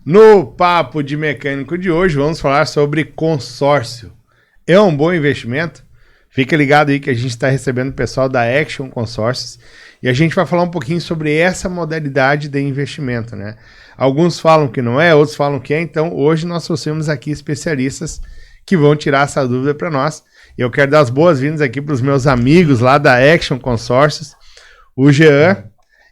No Papo de Mecânico de hoje, vamos falar sobre consórcio. É um bom investimento? Fica ligado aí que a gente está recebendo o pessoal da Action Consórcios e a gente vai falar um pouquinho sobre essa modalidade de investimento, né? Alguns falam que não é, outros falam que é, então hoje nós trouxemos aqui especialistas que vão tirar essa dúvida para nós. E eu quero dar as boas-vindas aqui para os meus amigos lá da Action Consórcios, o Jean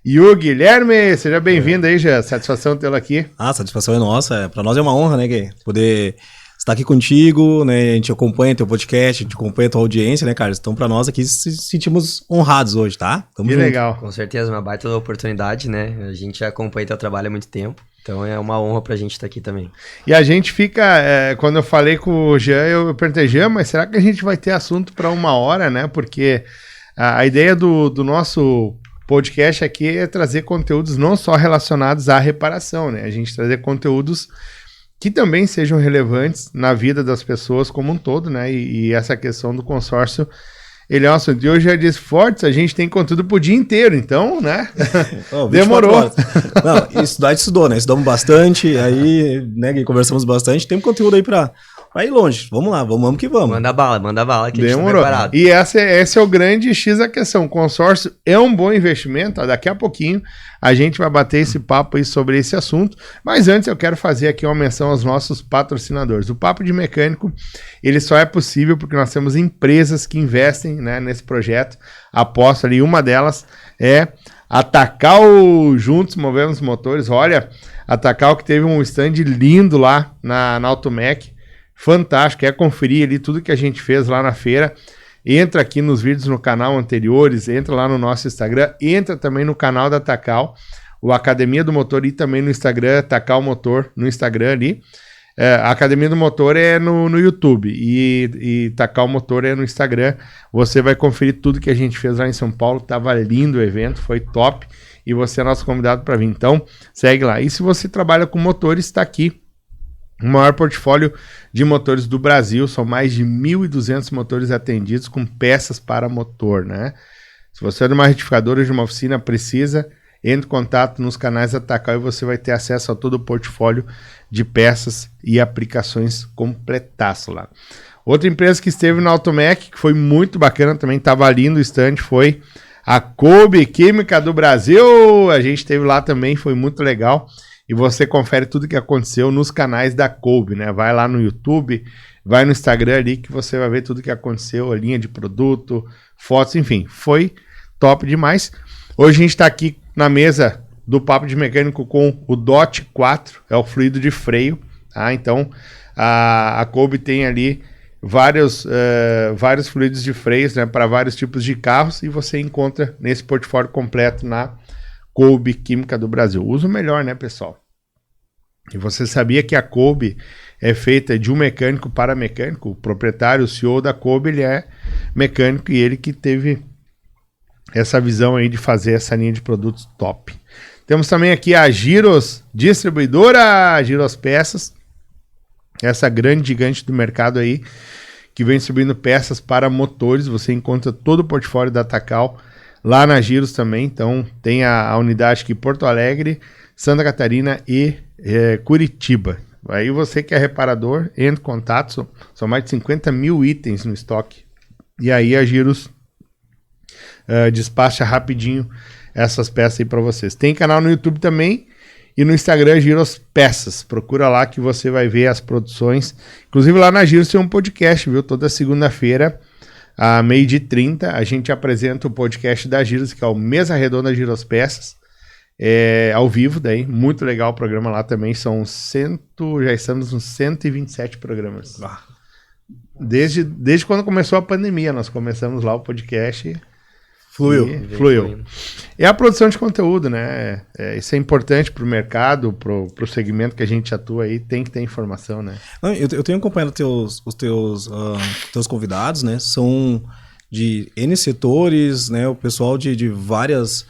e o Guilherme. Seja bem-vindo aí, Jean. Satisfação tê-lo aqui. A satisfação é nossa. Para nós é uma honra, né, Gui? Poder estar aqui contigo, né? A gente acompanha teu podcast, a gente acompanha tua audiência, né, Carlos? Então, para nós aqui, se sentimos honrados hoje, tá? Tamo junto. Legal. Com certeza, uma baita oportunidade, né? A gente já acompanha teu trabalho há muito tempo. Então é uma honra pra gente estar aqui também. E a gente fica, quando eu falei com o Jean, eu perguntei, Jean, mas será que a gente vai ter assunto para 1 hora, né? Porque a ideia do nosso podcast aqui é trazer conteúdos não só relacionados à reparação, né? A gente trazer conteúdos que também sejam relevantes na vida das pessoas como um todo, né? E essa questão do consórcio, ele é um assunto. E hoje já disse, Fortes, a gente tem conteúdo pro dia inteiro, então, né? Demorou. Não, estudar a gente estudou, né? Estudamos bastante, aí, né, conversamos bastante, tem conteúdo aí pra ir longe. Vamos lá, vamos que vamos. Manda bala, que Demorou. A gente tá preparado. E esse é o grande X da questão. O consórcio é um bom investimento, ó, daqui a pouquinho a gente vai bater esse papo aí sobre esse assunto, mas antes eu quero fazer aqui uma menção aos nossos patrocinadores. O Papo de Mecânico, ele só é possível porque nós temos empresas que investem, né, nesse projeto. Aposto ali, uma delas é a Takal Juntos Movemos Motores. Olha, a Takal que teve um stand lindo lá na Automec, fantástico, quer conferir ali tudo que a gente fez lá na feira, entra aqui nos vídeos no canal anteriores, entra lá no nosso Instagram, entra também no canal da Takal, o Academia do Motor, e também no Instagram, Takal Motor, no Instagram ali. A Academia do Motor é no YouTube e Takal Motor é no Instagram. Você vai conferir tudo que a gente fez lá em São Paulo, tava lindo o evento, foi top, e você é nosso convidado para vir, então segue lá. E se você trabalha com motores, está aqui o maior portfólio de motores do Brasil, são mais de 1.200 motores atendidos com peças para motor, né? Se você é de uma retificadora, de uma oficina, precisa, entre em contato nos canais da Takal e você vai ter acesso a todo o portfólio de peças e aplicações completaço lá. Outra empresa que esteve na Automec, que foi muito bacana, também estava lindo o stand, foi a Kolbe Química do Brasil. A gente esteve lá também, foi muito legal. E você confere tudo que aconteceu nos canais da Kolbe, né? Vai lá no YouTube, vai no Instagram ali que você vai ver tudo que aconteceu, a linha de produto, fotos, enfim. Foi top demais. Hoje a gente está aqui na mesa do Papo de Mecânico com o DOT 4, é o fluido de freio, tá? Então a Kolbe tem ali vários fluidos de freios, né, para vários tipos de carros, e você encontra nesse portfólio completo na Kolbe Química do Brasil. Usa o melhor, né, pessoal? E você sabia que a Kolbe é feita de um mecânico para mecânico? O proprietário, o CEO da Kolbe, ele é mecânico e ele que teve essa visão aí de fazer essa linha de produtos top. Temos também aqui a Gyros Distribuidora, Gyros Peças, essa grande gigante do mercado aí, que vem subindo peças para motores. Você encontra todo o portfólio da Takal lá na Gyros também. Então tem a unidade aqui em Porto Alegre, Santa Catarina e Curitiba. Aí você que é reparador, entra em contato, são mais de 50 mil itens no estoque. E aí a Gyros despacha rapidinho essas peças aí para vocês. Tem canal no YouTube também e no Instagram Gyros Peças. Procura lá que você vai ver as produções. Inclusive lá na Gyros tem um podcast, viu? Toda segunda-feira, à 12h30, a gente apresenta o podcast da Gyros, que é o Mesa Redonda Gyros Peças, ao vivo, daí, muito legal o programa lá também, já estamos nos 127 programas. Desde quando começou a pandemia, nós começamos lá o podcast. Fluiu. É a produção de conteúdo, né? Isso é importante para o mercado, para o segmento que a gente atua aí, tem que ter informação, né? Eu tenho acompanhado os teus convidados, né? São de N setores, né? O pessoal de várias...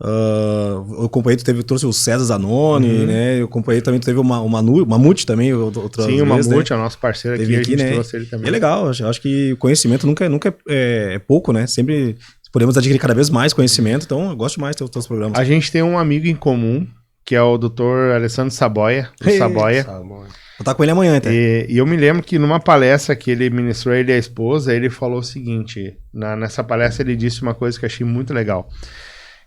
eu acompanhei, trouxe o César Zanoni, né? Eu acompanhei também, teve o Mamute também. Sim, o Mamute, né? É o nosso parceiro aqui, a gente trouxe ele também. É legal, eu acho que o conhecimento nunca é pouco, né? Sempre podemos adquirir cada vez mais conhecimento, então eu gosto mais dos teus programas. A gente tem um amigo em comum, que é o Dr. Alessandro Saboia, o Saboia. Vou estar com ele amanhã, então. E eu me lembro que numa palestra que ele ministrou, ele e a esposa, ele falou o seguinte, nessa palestra ele disse uma coisa que eu achei muito legal,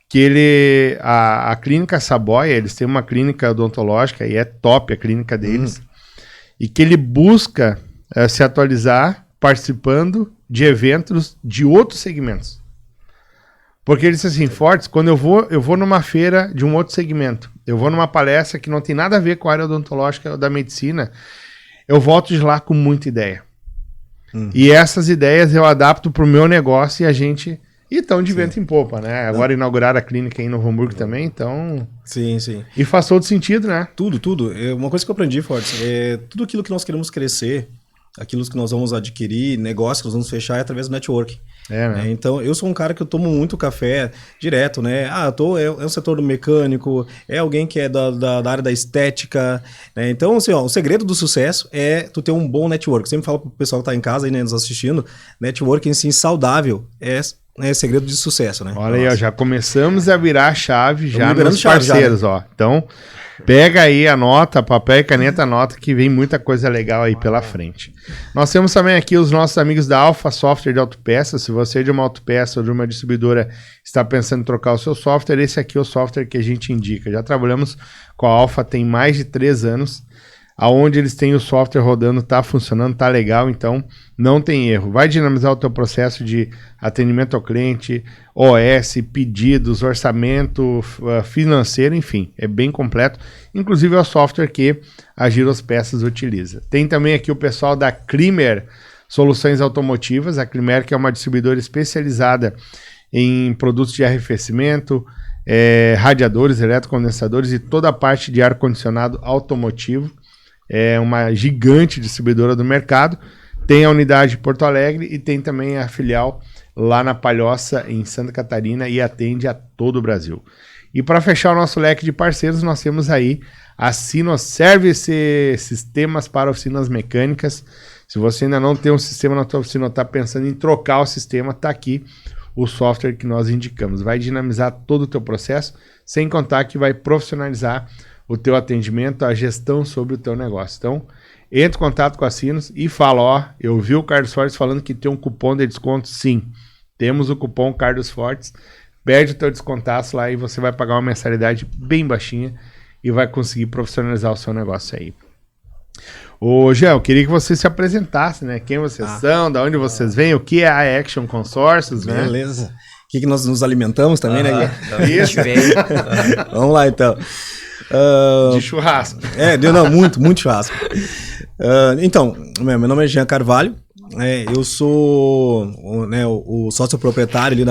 que a clínica Saboia, eles têm uma clínica odontológica e é top a clínica deles, e que ele busca se atualizar participando de eventos de outros segmentos. Porque ele disse assim, Fortes, quando eu vou numa feira de um outro segmento, eu vou numa palestra que não tem nada a ver com a área odontológica ou da medicina, eu volto de lá com muita ideia. E essas ideias eu adapto para o meu negócio e a gente... E estão de vento em popa, né? Agora inauguraram a clínica em Novo Hamburgo também, então... Sim, sim. E faz todo sentido, né? Tudo. Uma coisa que eu aprendi, Fortes, tudo aquilo que nós queremos crescer, aquilo que nós vamos adquirir, negócio que nós vamos fechar é através do networking. Né? Então, eu sou um cara que eu tomo muito café direto, né? É o setor do mecânico, é alguém que é da área da estética, né? Então, assim, o segredo do sucesso é tu ter um bom network. Eu sempre falo pro pessoal que tá em casa aí, né, nos assistindo, networking, sim, saudável é segredo de sucesso, né? Olha aí, ó, já começamos a virar a chave já nos chave parceiros, já, né? ó. Então, pega aí, anota, papel e caneta, anota que vem muita coisa legal aí pela frente. Nós temos também aqui os nossos amigos da Alfa Software de Autopeças. Se você é de uma autopeça ou de uma distribuidora está pensando em trocar o seu software, esse aqui é o software que a gente indica. Já trabalhamos com a Alfa tem mais de 3 anos. Aonde eles têm o software rodando, tá funcionando, tá legal, então não tem erro. Vai dinamizar o teu processo de atendimento ao cliente, OS, pedidos, orçamento financeiro, enfim, é bem completo. Inclusive é o software que a Giros Peças utiliza. Tem também aqui o pessoal da Climer Soluções Automotivas, a Climer que é uma distribuidora especializada em produtos de arrefecimento, radiadores, eletrocondensadores e toda a parte de ar-condicionado automotivo. É uma gigante distribuidora do mercado, tem a unidade de Porto Alegre e tem também a filial lá na Palhoça, em Santa Catarina, e atende a todo o Brasil. E para fechar o nosso leque de parceiros, nós temos aí a Sinoservice, sistemas para oficinas mecânicas. Se você ainda não tem um sistema na sua oficina, está pensando em trocar o sistema, está aqui o software que nós indicamos. Vai dinamizar todo o teu processo, sem contar que vai profissionalizar o teu atendimento, a gestão sobre o teu negócio. Então, entre em contato com a Sinos e fala, ó, eu vi o Carlos Fortes falando que tem um cupom de desconto. Sim, temos o cupom Carlos Fortes. Pede o teu descontaço lá e você vai pagar uma mensalidade bem baixinha e vai conseguir profissionalizar o seu negócio aí. Ô, Jean, eu queria que você se apresentasse, né? Quem vocês são, de onde vocês vêm, o que é a Action Consórcios, né? Beleza. O que nós nos alimentamos também, né? Isso. Vamos lá, então. De churrasco. Muito churrasco. Então, meu nome é Jean Carvalho, eu sou o sócio proprietário ali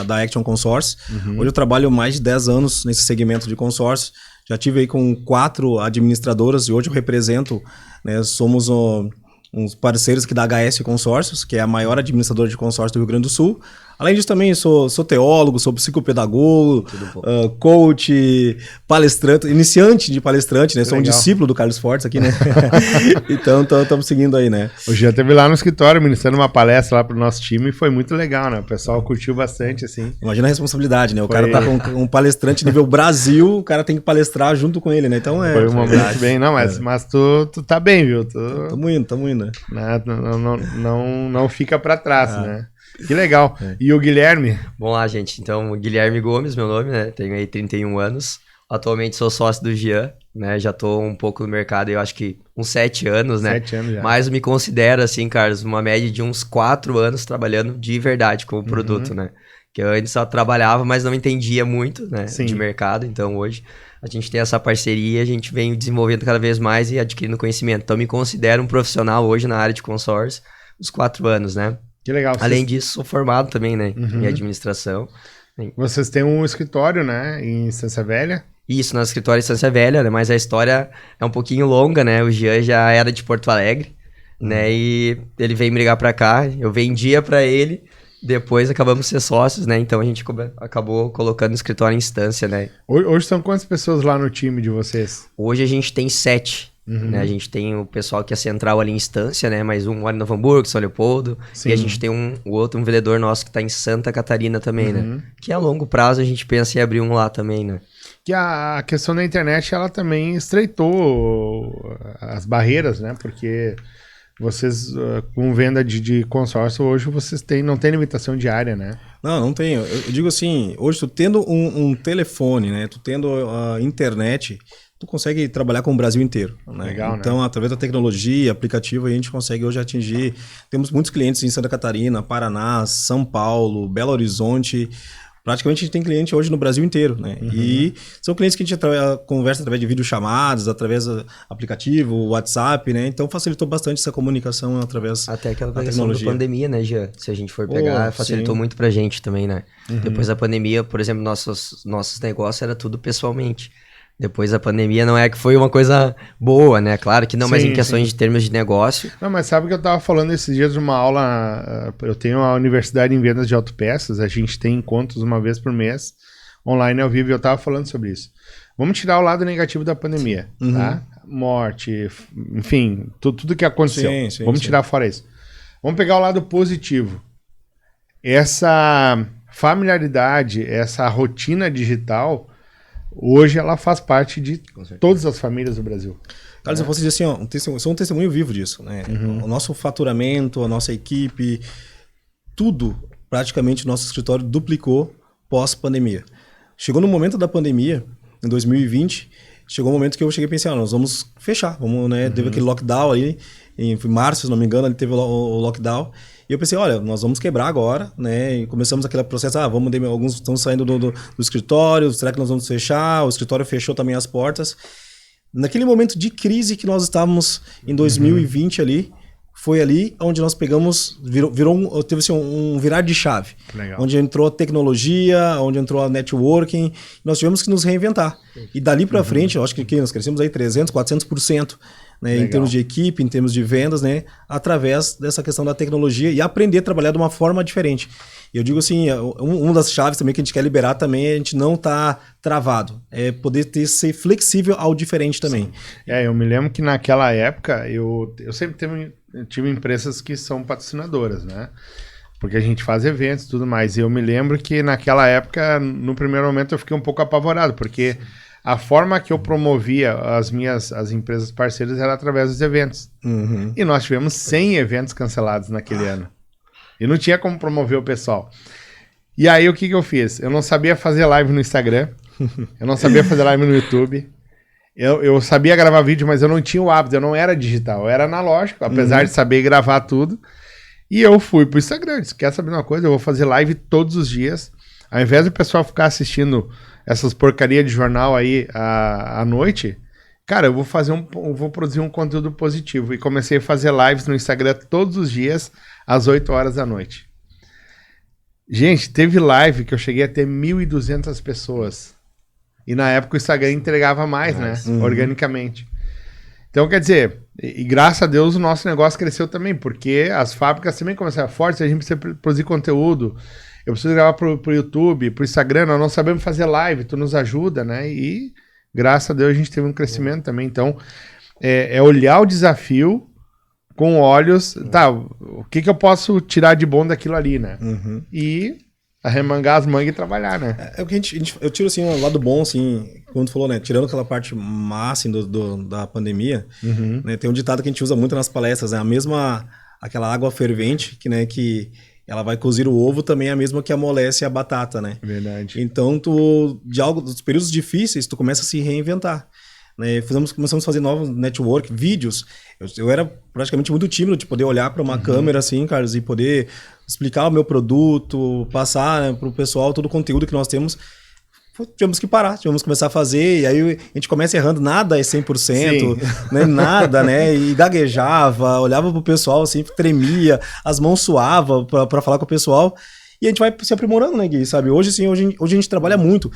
da Action Consórcio. Hoje eu trabalho mais de 10 anos nesse segmento de consórcio. Já tive aí com 4 administradoras e hoje eu represento, né, somos uns parceiros aqui da HS Consórcios, que é a maior administradora de consórcio do Rio Grande do Sul. Além disso, também sou teólogo, sou psicopedagogo, coach, palestrante, iniciante de palestrante, né? Sou um discípulo do Carlos Fortes aqui, né? Então, estamos seguindo aí, né? O Jean esteve lá no escritório ministrando uma palestra lá pro nosso time e foi muito legal, né? O pessoal curtiu bastante, assim. Imagina a responsabilidade, né? O cara tá com um palestrante nível Brasil, o cara tem que palestrar junto com ele, né? Então Foi um momento bem... Não, mas tu tá bem, viu? Tamo indo, né? Não fica pra trás, né? Que legal. E o Guilherme? Bom lá, gente. Então, Guilherme Gomes, meu nome, né? Tenho aí 31 anos. Atualmente sou sócio do Jean, né? Já tô um pouco no mercado, eu acho que uns 7 anos, né? 7 anos já. Mas me considero, assim, Carlos, uma média de uns 4 anos trabalhando de verdade com o produto, né? Que eu antes só trabalhava, mas não entendia muito, né? Sim. De mercado. Então, hoje, a gente tem essa parceria, a gente vem desenvolvendo cada vez mais e adquirindo conhecimento. Então, me considero um profissional hoje na área de consórcio, uns 4 anos, né? Que legal. Além disso, sou formado também, né? Em administração. Vocês têm um escritório, né? Em Estância Velha. Isso, no escritório em Estância Velha, né? Mas a história é um pouquinho longa, né? O Jean já era de Porto Alegre, né? E ele veio me ligar pra cá, eu vendia pra ele, depois acabamos de ser sócios, né? Então a gente acabou colocando o escritório em Estância, né? Hoje são quantas pessoas lá no time de vocês? Hoje a gente tem 7. Né? A gente tem o pessoal que é central ali em Estância, né? Mais um mora em Novo Hamburgo, São Leopoldo. Sim. E a gente tem um vendedor nosso que tá em Santa Catarina também, né? Que a longo prazo a gente pensa em abrir um lá também, né? que a questão da internet, ela também estreitou as barreiras, né? Porque vocês, com venda de consórcio, hoje vocês não tem limitação de área, né? Não tem. Eu digo assim, hoje tu tendo um telefone, né? Tu tendo a internet, tu consegue trabalhar com o Brasil inteiro, né? Legal, então, né? através da tecnologia, aplicativo, a gente consegue hoje atingir... Temos muitos clientes em Santa Catarina, Paraná, São Paulo, Belo Horizonte... Praticamente a gente tem cliente hoje no Brasil inteiro, né? E são clientes que a gente conversa através de videochamadas, através do aplicativo, WhatsApp, né? Então facilitou bastante essa comunicação através Até aquela da questão da tecnologia. pandemia, né, Jean? Se a gente for pegar, facilitou muito pra gente também, né? Depois da pandemia, por exemplo, nossos negócios era tudo pessoalmente. Depois da pandemia não é que foi uma coisa boa, né? Claro que não, mas em questões de termos de negócio. Não, mas sabe que eu tava falando esses dias de uma aula, eu tenho a Universidade em Vendas de Autopeças, a gente tem encontros uma vez por mês, online ao vivo, e eu tava falando sobre isso. Vamos tirar o lado negativo da pandemia, tá? Morte, enfim, tudo que aconteceu. Vamos tirar fora isso. Vamos pegar o lado positivo. Essa familiaridade, essa rotina digital... Hoje ela faz parte de todas as famílias do Brasil. Carlos, eu posso dizer assim, ó, eu sou um testemunho vivo disso, né? O nosso faturamento, a nossa equipe, tudo, praticamente, o nosso escritório duplicou pós-pandemia. Chegou no momento da pandemia, em 2020, chegou um momento que eu cheguei e pensei, nós vamos fechar, vamos, né? Teve aquele lockdown aí, em março, se não me engano, ele teve o lockdown. E eu pensei, olha, nós vamos quebrar agora, né? E começamos aquele processo, alguns estão saindo do escritório, será que nós vamos fechar? O escritório fechou também as portas. Naquele momento de crise que nós estávamos em 2020 ali, foi ali onde nós pegamos, teve assim, um virar de chave. Legal. Onde entrou a tecnologia, onde entrou a networking, nós tivemos que nos reinventar. E dali para frente, eu acho que nós crescemos aí 300%, 400%. Né, em termos de equipe, em termos de vendas, né, através dessa questão da tecnologia e aprender a trabalhar de uma forma diferente. Eu digo assim, uma das chaves também que a gente quer liberar também é a gente não estar travado, é poder ser flexível ao diferente também. Eu me lembro que naquela época eu sempre tive empresas que são patrocinadoras, né? Porque a gente faz eventos e tudo mais. E eu me lembro que naquela época, no primeiro momento, eu fiquei um pouco apavorado, porque a forma que eu promovia as empresas parceiras era através dos eventos. E nós tivemos 100 eventos cancelados naquele ano. E não tinha como promover o pessoal. E aí o que eu fiz? Eu não sabia fazer live no Instagram. Eu não sabia fazer live no YouTube. Eu sabia gravar vídeo, mas eu não tinha o hábito. Eu não era digital, eu era analógico, apesar de saber gravar tudo. E eu fui pro Instagram. Disse, quer saber uma coisa? Eu vou fazer live todos os dias. Ao invés do pessoal ficar assistindo essas porcarias de jornal aí à noite, cara, eu vou produzir um conteúdo positivo. E comecei a fazer lives no Instagram todos os dias, às 8 horas da noite. Gente, teve live que eu cheguei a ter 1.200 pessoas. E na época o Instagram entregava mais, né? Organicamente. Então, quer dizer, e graças a Deus o nosso negócio cresceu também, porque as fábricas também começaram fortes, a gente precisa produzir conteúdo. Eu preciso gravar pro YouTube, pro Instagram, nós não sabemos fazer live, tu nos ajuda, né? E graças a Deus a gente teve um crescimento também. Então, é olhar o desafio com olhos, tá, o que eu posso tirar de bom daquilo ali, né? E arremangar as mangas e trabalhar, né? É o que eu tiro assim, um lado bom, assim, como tu falou, né? Tirando aquela parte má, assim, da pandemia, né? Tem um ditado que a gente usa muito nas palestras, né? Aquela água fervente, que ela vai cozir o ovo, também é a mesma que amolece a batata, né? Verdade. Então, dos períodos difíceis, tu começa a se reinventar. Né? Começamos a fazer novos network, vídeos. Eu era praticamente muito tímido de poder olhar para uma câmera assim, Carlos, e poder explicar o meu produto, passar, né, para o pessoal todo o conteúdo que nós temos. Tivemos que parar, tivemos que começar a fazer, e aí a gente começa errando, nada é 100%, né, nada, né, e gaguejava, olhava pro pessoal assim, tremia, as mãos suavam para falar com o pessoal, e a gente vai se aprimorando, né, Gui, sabe? Hoje sim, hoje a gente trabalha muito.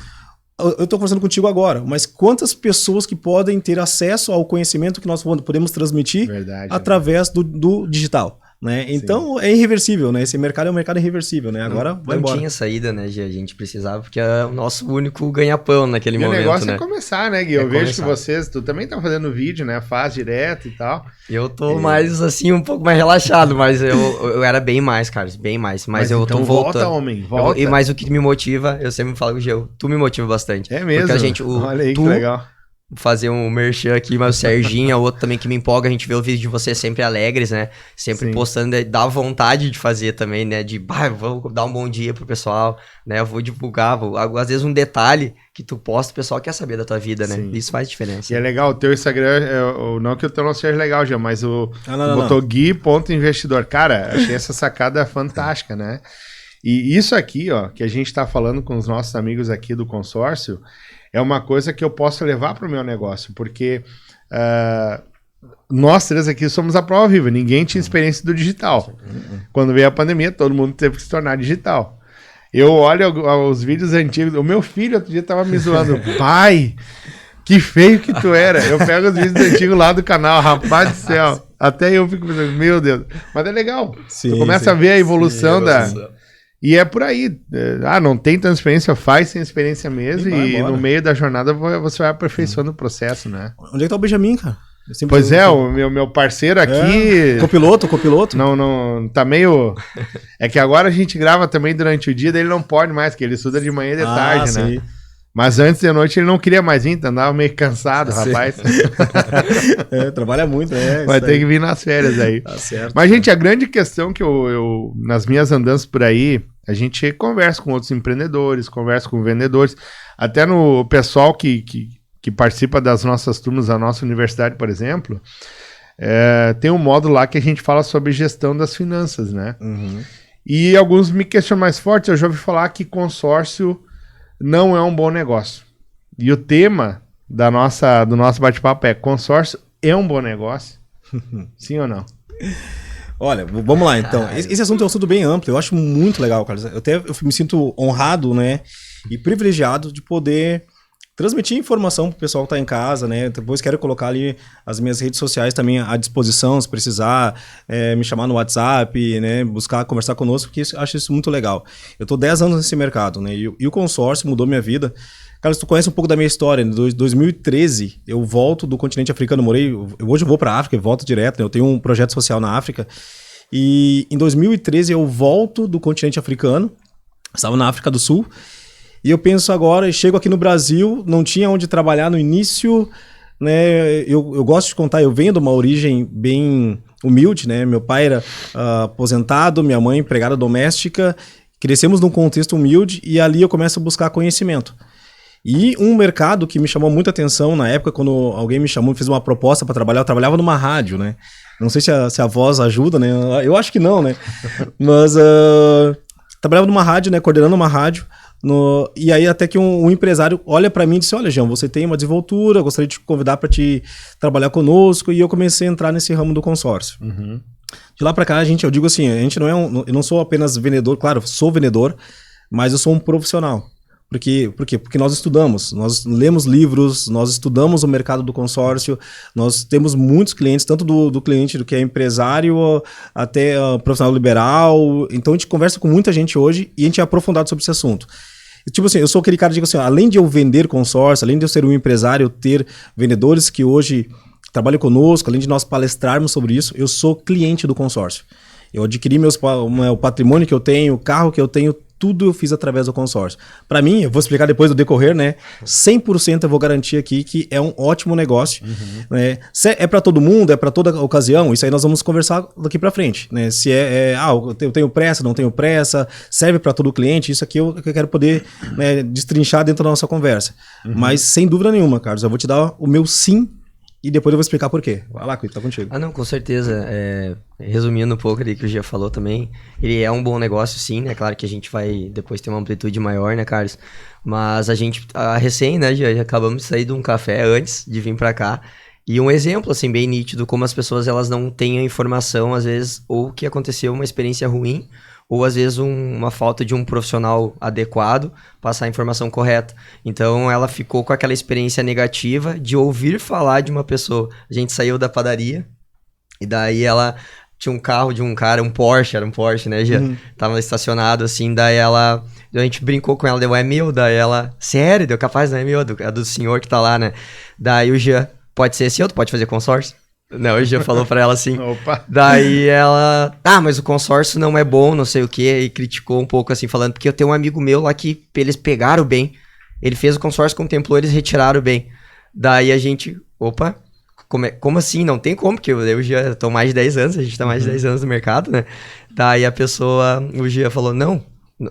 Eu tô conversando contigo agora, mas quantas pessoas que podem ter acesso ao conhecimento que nós podemos transmitir através do digital? né? Então é irreversível, né? Esse mercado é um mercado irreversível, né? Agora vai embora. Não tinha saída, né, Gui? A gente precisava, porque é o nosso único ganha-pão naquele momento, né? O negócio é começar, né, Gui? Eu vejo que começar. tu também tá fazendo vídeo, né? Faz direto e tal. Eu tô mais, assim, um pouco mais relaxado, mas eu era bem mais, Carlos, bem mais. Mas eu então tô voltando. Volta, homem, volta. Mas o que me motiva, eu sempre falo com o Gil, tu me motiva bastante. É mesmo? Porque a gente, olha aí, tu, que legal. Fazer um merchan aqui, mas o Serginho é outro também que me empolga, a gente vê o vídeo de vocês sempre alegres, né? Sempre postando, dá vontade de fazer também, né? Vou dar um bom dia pro pessoal, né? Eu vou divulgar, às vezes um detalhe que tu posta, o pessoal quer saber da tua vida, né? Isso faz diferença. E é legal, o teu Instagram, não que o teu não seja legal, já, mas botou Gui.investidor. Cara, achei essa sacada fantástica, né? E isso aqui, ó, que a gente tá falando com os nossos amigos aqui do consórcio, é uma coisa que eu posso levar para o meu negócio, porque nós três aqui somos a prova viva, ninguém tinha experiência do digital. Quando veio a pandemia, todo mundo teve que se tornar digital. Eu olho os vídeos antigos, o meu filho outro dia tava me zoando, pai, que feio que tu era. Eu pego os vídeos antigos lá do canal, rapaz do céu, até eu fico pensando, meu Deus, mas é legal, tu começa a ver a evolução E é por aí. Não tem tanta experiência, faz sem experiência mesmo. E no meio da jornada você vai aperfeiçoando o processo, né? Onde é que tá o Benjamin, cara? Pois é, o meu parceiro aqui... Copiloto? Não, tá meio... É que agora a gente grava também durante o dia, daí ele não pode mais, porque ele estuda de manhã e de tarde, né? Mas antes de noite ele não queria mais vir, então andava meio cansado, rapaz. Trabalha muito, né? Vai ter que vir nas férias aí. Tá certo. Mas, gente, a grande questão que eu nas minhas andanças por aí, a gente conversa com outros empreendedores, conversa com vendedores, até no pessoal que participa das nossas turmas da nossa universidade, por exemplo, tem um módulo lá que a gente fala sobre gestão das finanças, né? E alguns me questionam mais forte, eu já ouvi falar que consórcio não é um bom negócio. E o tema do nosso bate-papo é: consórcio é um bom negócio? Sim ou não? Olha, vamos lá então. Esse assunto é um assunto bem amplo, eu acho muito legal, Carlos. Eu me sinto honrado, né, e privilegiado de poder transmitir informação pro pessoal que tá em casa, né? Depois quero colocar ali as minhas redes sociais também à disposição, se precisar, me chamar no WhatsApp, né? Buscar conversar conosco, porque acho isso muito legal. Eu tô 10 anos nesse mercado, né? E o consórcio mudou minha vida. Carlos, tu conhece um pouco da minha história. Em 2013, eu volto do continente africano, hoje eu vou pra África, eu volto direto, né? Eu tenho um projeto social na África. E em 2013 eu volto do continente africano, estava na África do Sul. E eu penso agora, chego aqui no Brasil, não tinha onde trabalhar no início, né? Eu gosto de contar, eu venho de uma origem bem humilde, né? Meu pai era aposentado, minha mãe empregada doméstica, crescemos num contexto humilde e ali eu começo a buscar conhecimento. E um mercado que me chamou muita atenção na época, quando alguém me chamou e fez uma proposta para trabalhar, eu trabalhava numa rádio, né? Não sei se a voz ajuda, né? Eu acho que não, né? Mas trabalhava numa rádio, né? Coordenando uma rádio. E aí até que um empresário olha para mim e disse: olha, Jean, você tem uma desenvoltura, gostaria de te convidar para te trabalhar conosco. E eu comecei a entrar nesse ramo do consórcio. De lá para cá, eu digo assim, a gente eu não sou apenas vendedor, claro, sou vendedor, mas eu sou um profissional. Por quê? Porque nós estudamos, nós lemos livros, nós estudamos o mercado do consórcio, nós temos muitos clientes, tanto do cliente do que é empresário até profissional liberal. Então a gente conversa com muita gente hoje e a gente é aprofundado sobre esse assunto. Tipo assim, eu sou aquele cara que digo assim, além de eu vender consórcio, além de eu ser um empresário, eu ter vendedores que hoje trabalham conosco, além de nós palestrarmos sobre isso, eu sou cliente do consórcio. Eu adquiri o patrimônio que eu tenho, o carro que eu tenho, tudo eu fiz através do consórcio. Para mim, eu vou explicar depois do decorrer, né? 100% eu vou garantir aqui que é um ótimo negócio. Né? Se é para todo mundo, é para toda ocasião, isso aí nós vamos conversar daqui para frente. Né? Se eu tenho pressa, não tenho pressa, serve para todo cliente, isso aqui eu quero poder, né, destrinchar dentro da nossa conversa. Mas sem dúvida nenhuma, Carlos, eu vou te dar o meu sim e depois eu vou explicar por quê. Vai lá, Cuito, tá contigo. Não, com certeza. Resumindo um pouco ali que o Gia falou também, ele é um bom negócio, sim, né? Claro que a gente vai depois ter uma amplitude maior, né, Carlos? Mas a gente, recém, né, já acabamos de sair de um café antes de vir pra cá. E um exemplo, assim, bem nítido, como as pessoas, elas não têm a informação, às vezes, ou que aconteceu uma experiência ruim, ou às vezes uma falta de um profissional adequado passar a informação correta. Então ela ficou com aquela experiência negativa de ouvir falar de uma pessoa. A gente saiu da padaria e daí ela tinha um carro de um cara, um Porsche, era um Porsche, né, Gia? Tava estacionado, assim, daí a gente brincou com ela, deu, é meu, daí ela, sério, deu capaz, não é meu, é do senhor que tá lá, né? Daí o Gia, pode ser seu, tu pode fazer consórcio? Não, o Gia falou pra ela assim, Opa. daí ela, mas o consórcio não é bom, não sei o quê, e criticou um pouco, assim, falando, porque eu tenho um amigo meu lá que eles pegaram o bem, ele fez o consórcio, contemplou, eles retiraram o bem. Daí a gente, como assim? Não tem como, porque eu já tô mais de 10 anos, a gente tá mais de 10 anos no mercado, né? Daí o Gia falou, não,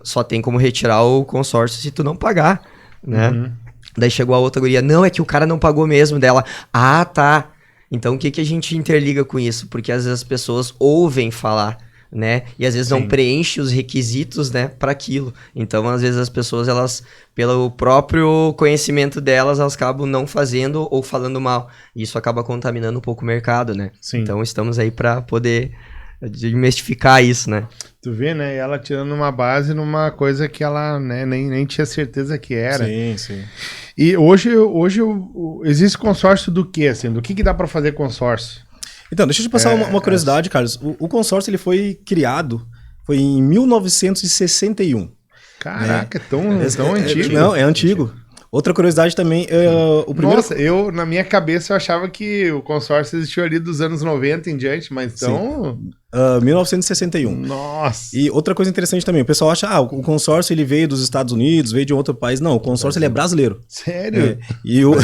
só tem como retirar o consórcio se tu não pagar, né? Daí chegou a outra guria, não, é que o cara não pagou mesmo dela. Ah, tá. Então o que a gente interliga com isso? Porque às vezes as pessoas ouvem falar, né? E às vezes não preenche os requisitos, né, para aquilo. Então, às vezes as pessoas, elas, pelo próprio conhecimento delas, elas acabam não fazendo ou falando mal. E isso acaba contaminando um pouco o mercado, né? Sim. Então, estamos aí para poder desmistificar isso, né? Tu vê, né? E ela tirando uma base numa coisa que ela, né, nem tinha certeza que era. Sim, sim. E hoje existe consórcio do quê, assim? Do que dá para fazer consórcio? Então, deixa eu te passar uma curiosidade, Carlos. O consórcio ele foi criado, foi em 1961. Caraca, é tão antigo. Não, é antigo. Outra curiosidade também, o primeiro... Nossa, na minha cabeça eu achava que o consórcio existiu ali dos anos 90 em diante, mas então... 1961. Nossa! E outra coisa interessante também, o pessoal acha, o consórcio ele veio dos Estados Unidos, veio de outro país. Não, o consórcio ele é brasileiro. Sério? E o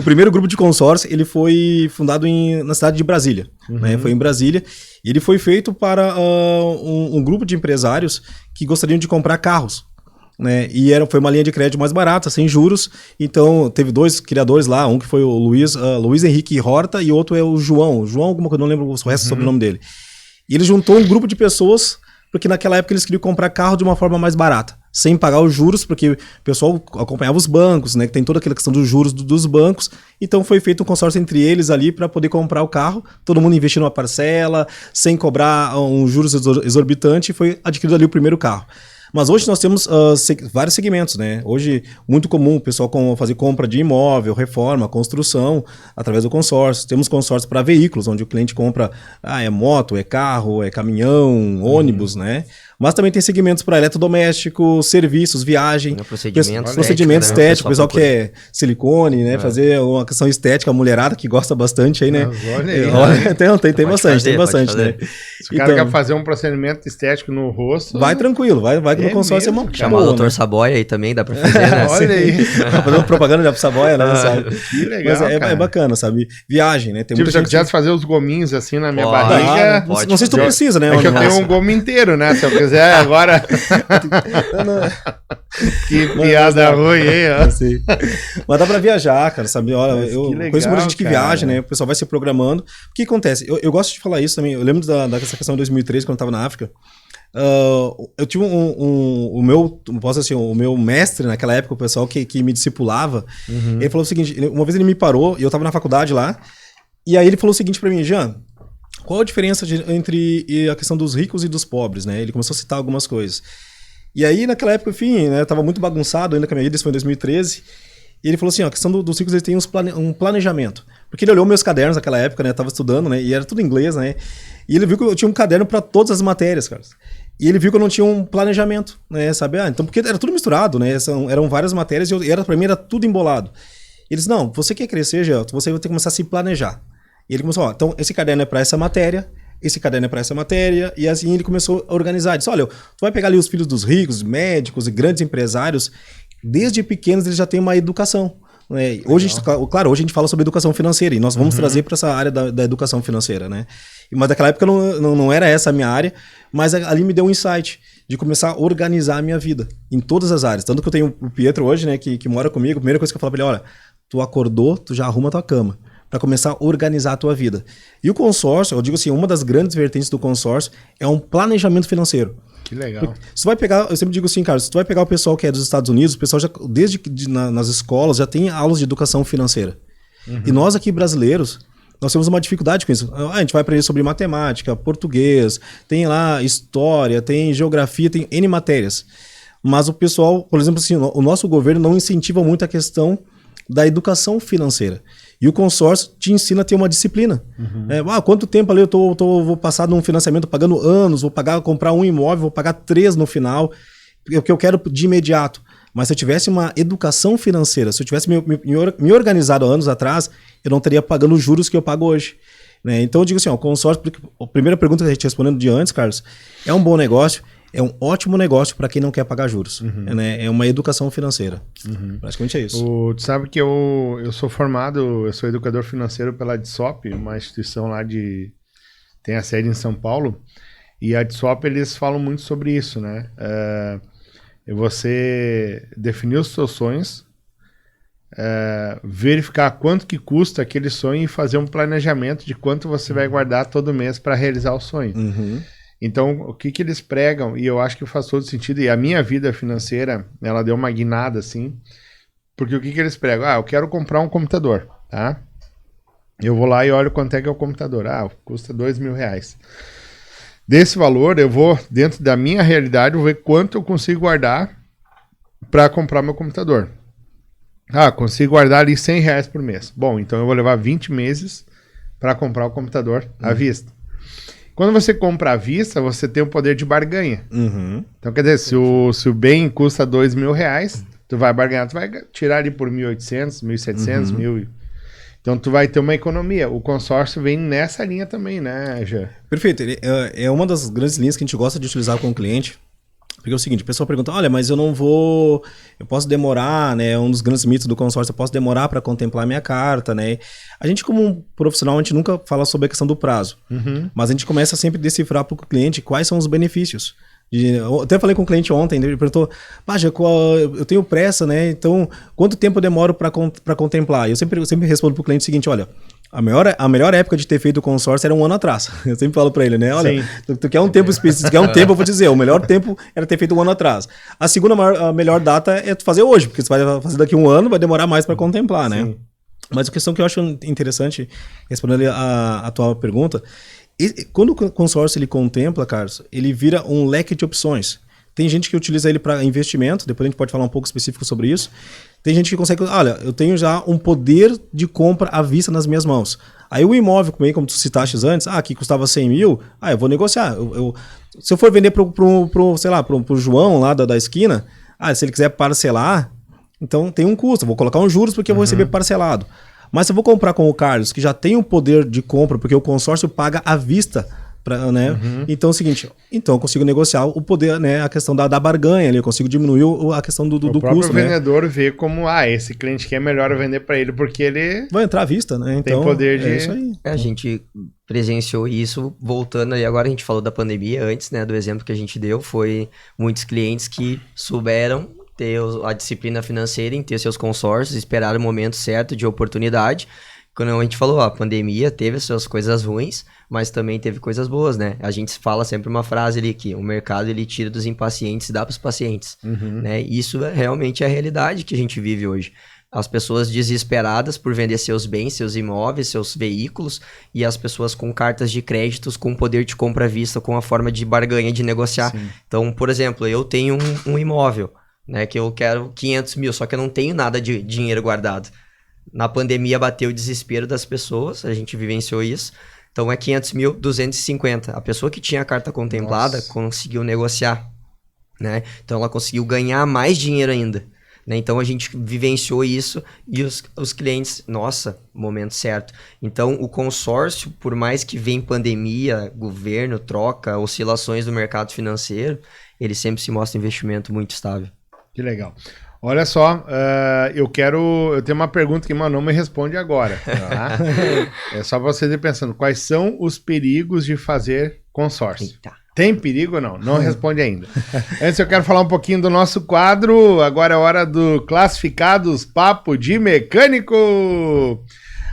primeiro grupo de consórcio, ele foi fundado na cidade de Brasília. Né? Foi em Brasília. E ele foi feito para um grupo de empresários que gostariam de comprar carros. Né? E foi uma linha de crédito mais barata, sem juros. Então, teve dois criadores lá, um que foi o Luiz Henrique Horta e outro é o João alguma coisa, não lembro o resto do sobrenome dele. E ele juntou um grupo de pessoas, porque naquela época eles queriam comprar carro de uma forma mais barata, sem pagar os juros, porque o pessoal acompanhava os bancos, né? Que tem toda aquela questão dos juros dos bancos. Então foi feito um consórcio entre eles ali para poder comprar o carro, todo mundo investindo uma parcela, sem cobrar um juros exorbitante, e foi adquirido ali o primeiro carro. Mas hoje nós temos vários segmentos, né? Hoje, muito comum o pessoal fazer compra de imóvel, reforma, construção, através do consórcio. Temos consórcio para veículos, onde o cliente compra, é moto, é carro, é caminhão, ônibus, né? Mas também tem segmentos para eletrodoméstico, serviços, viagem, procedimento estético, o pessoal que é silicone, né? Fazer uma questão estética, a mulherada que gosta bastante aí, né? Tem bastante, né? Se o cara quer fazer um procedimento estético no rosto... Vai tranquilo, vai no consórcio. É uma chamar o Dr. Saboia aí também, dá pra fazer, né? Olha aí. Fazendo propaganda já pro Saboia, né? Sabe? Que legal, mas é bacana, sabe? Viagem, né? Tem se eu quisesse fazer os gominhos assim na minha barriga... Não sei se tu precisa, né? É que eu tenho um gomo inteiro, né? Se eu quiser agora... Que piada ruim, hein? Assim. Mas dá pra viajar, cara, sabe? Olha, eu conheço muita gente que viaja, né? O pessoal vai se programando. O que acontece? Eu gosto de falar isso também. Eu lembro dessa questão de 2013, quando eu tava na África. Eu tive o meu mestre naquela época, o pessoal que me discipulava, ele falou o seguinte, uma vez ele me parou, e eu tava na faculdade lá, e aí ele falou o seguinte pra mim, Jean, qual a diferença entre a questão dos ricos e dos pobres, né? Ele começou a citar algumas coisas. E aí, naquela época, enfim, né, tava muito bagunçado ainda com a minha vida, isso foi em 2013, e ele falou assim, a questão dos ricos, eles têm um planejamento. Porque ele olhou meus cadernos naquela época, né, eu tava estudando, né, e era tudo em inglês, né, e ele viu que eu tinha um caderno para todas as matérias, cara. E ele viu que eu não tinha um planejamento, né, sabe? Então, porque era tudo misturado, né, eram várias matérias e pra mim era tudo embolado. E ele disse, não, você quer crescer, Gel, você vai ter que começar a se planejar. E ele começou, então esse caderno é para essa matéria, esse caderno é para essa matéria, e assim ele começou a organizar. Ele disse, olha, tu vai pegar ali os filhos dos ricos, médicos e grandes empresários, desde pequenos eles já têm uma educação. Né? Hoje a gente fala sobre educação financeira, e nós vamos trazer para essa área da educação financeira. Né? Mas naquela época não era essa a minha área, mas ali me deu um insight de começar a organizar a minha vida, em todas as áreas. Tanto que eu tenho o Pietro hoje, né, que mora comigo, a primeira coisa que eu falo para ele, olha, tu acordou, tu já arruma a tua cama, para começar a organizar a tua vida. E o consórcio, eu digo assim, uma das grandes vertentes do consórcio é um planejamento financeiro. Que legal. Você vai pegar, eu sempre digo assim, Carlos, se tu vai pegar o pessoal que é dos Estados Unidos, o pessoal já, nas escolas, já tem aulas de educação financeira. E nós aqui brasileiros, nós temos uma dificuldade com isso. A gente vai aprender sobre matemática, português, tem lá história, tem geografia, tem N matérias. Mas o pessoal, por exemplo, assim, o nosso governo não incentiva muito a questão da educação financeira. E o consórcio te ensina a ter uma disciplina. Quanto tempo ali eu vou passar num financiamento pagando anos, vou comprar um imóvel, vou pagar 3 no final, porque eu quero de imediato. Mas se eu tivesse uma educação financeira, se eu tivesse me organizado há anos atrás, eu não estaria pagando os juros que eu pago hoje. Né? Então eu digo assim, o consórcio, a primeira pergunta que a gente respondendo de antes, Carlos, é um bom negócio, é um ótimo negócio para quem não quer pagar juros. Né? É uma educação financeira. Praticamente é isso. Tu sabe que eu sou formado, eu sou educador financeiro pela DSOP, uma instituição lá tem a sede em São Paulo, e a DSOP eles falam muito sobre isso, né? Você definir os seus sonhos, verificar quanto que custa aquele sonho e fazer um planejamento de quanto você vai guardar todo mês para realizar o sonho. Então, o que eles pregam, e eu acho que faz todo sentido, e a minha vida financeira, ela deu uma guinada, assim, porque o que eles pregam? Eu quero comprar um computador, tá? Eu vou lá e olho quanto é que é o computador. Custa R$2.000. Desse valor, eu vou, dentro da minha realidade, vou ver quanto eu consigo guardar para comprar meu computador. Consigo guardar ali R$100 por mês. Bom, então eu vou levar 20 meses para comprar o computador à vista. Quando você compra à vista, você tem o poder de barganha. Então, quer dizer, se o bem custa R$2.000, tu vai barganhar, tu vai tirar ali por 1.800, 1.700, 1.000. Então, tu vai ter uma economia. O consórcio vem nessa linha também, né, Jean? Perfeito. É uma das grandes linhas que a gente gosta de utilizar com o cliente. Porque é o seguinte, o pessoal pergunta, olha, mas eu posso demorar, né? Um dos grandes mitos do consórcio, eu posso demorar para contemplar a minha carta, né? A gente, como um profissional, a gente nunca fala sobre a questão do prazo. Mas a gente começa sempre a decifrar para o cliente quais são os benefícios. Eu até falei com o cliente ontem, ele perguntou, eu tenho pressa, né? Então, quanto tempo eu demoro para contemplar? Eu sempre respondo para o cliente o seguinte, olha, a melhor época de ter feito o consórcio era 1 ano atrás. Eu sempre falo para ele, né? Olha, tu quer um tempo específico, tu quer um tempo, eu vou dizer, o melhor tempo era ter feito 1 ano atrás. A segunda a melhor data é tu fazer hoje, porque você vai fazer daqui 1 ano, vai demorar mais para contemplar, né? Mas a questão que eu acho interessante, respondendo a tua pergunta, quando o consórcio ele contempla, Carlos, ele vira um leque de opções. Tem gente que utiliza ele para investimento, depois a gente pode falar um pouco específico sobre isso. Tem gente que consegue, olha, eu tenho já um poder de compra à vista nas minhas mãos. Aí o imóvel, como tu citaste antes, que custava 100 mil, eu vou negociar. Se eu for vender pro João lá da esquina, se ele quiser parcelar, então tem um custo, eu vou colocar uns juros porque eu vou receber parcelado. Mas se eu vou comprar com o Carlos, que já tem o poder de compra, porque o consórcio paga à vista, né? Então é o seguinte, eu consigo negociar o poder, né? A questão da barganha ali, eu consigo diminuir a questão do custo. O próprio vendedor vê como, esse cliente quer melhor eu vender para ele, porque ele vai entrar à vista, né? Então, tem poder de... isso aí. A gente presenciou isso, voltando ali, agora a gente falou da pandemia antes, né? Do exemplo que a gente deu, foi muitos clientes que souberam ter a disciplina financeira em ter seus consórcios, esperar o momento certo de oportunidade. Quando a gente falou, a pandemia teve as suas coisas ruins, mas também teve coisas boas, né? A gente fala sempre uma frase ali que o mercado ele tira dos impacientes e dá para os pacientes, né? Isso realmente é a realidade que a gente vive hoje. As pessoas desesperadas por vender seus bens, seus imóveis, seus veículos, e as pessoas com cartas de créditos, com poder de compra à vista, com a forma de barganha, de negociar. Sim. Então, por exemplo, eu tenho um imóvel, né, que eu quero 500 mil, só que eu não tenho nada de dinheiro guardado. Na pandemia bateu o desespero das pessoas, a gente vivenciou isso. Então é 500 mil, 250. A pessoa que tinha a carta contemplada conseguiu negociar, né? Então ela conseguiu ganhar mais dinheiro ainda, né? Então a gente vivenciou isso e os clientes, momento certo. Então o consórcio, por mais que venha pandemia, governo, troca, oscilações do mercado financeiro, ele sempre se mostra um investimento muito estável. Que legal. Olha só, eu tenho uma pergunta que o Manu me responde agora. Tá? É só pra vocês irem pensando, quais são os perigos de fazer consórcio? Eita. Tem perigo ou não? Não responde ainda. Antes eu quero falar um pouquinho do nosso quadro, agora é hora do Classificados Papo de Mecânico.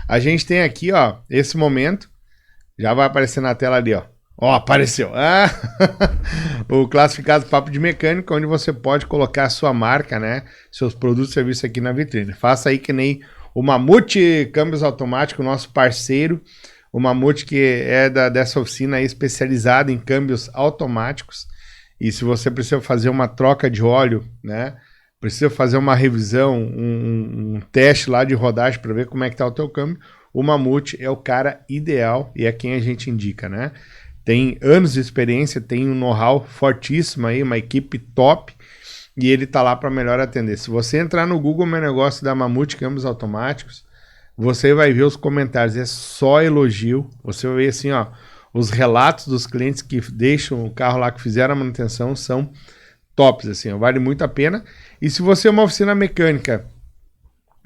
A gente tem aqui, esse momento, já vai aparecer na tela ali, apareceu. O Classificado Papo de Mecânico, onde você pode colocar a sua marca, né? Seus produtos e serviços aqui na vitrine. Faça aí que nem o Mamute Câmbios Automáticos, nosso parceiro. O Mamute que é dessa oficina aí especializada em câmbios automáticos. E se você precisa fazer uma troca de óleo, né? precisa fazer uma revisão, um teste lá de rodagem para ver como é que tá o teu câmbio, o Mamute é o cara ideal e é quem a gente indica, né? Tem anos de experiência, tem um know-how fortíssimo aí, uma equipe top, e ele tá lá para melhor atender. Se você entrar no Google Meu Negócio da Mamute Câmbios Automáticos, você vai ver os comentários, é só elogio. Você vai ver assim, ó, os relatos dos clientes que deixam o carro lá, que fizeram a manutenção, são tops, assim, ó, vale muito a pena. E se você é uma oficina mecânica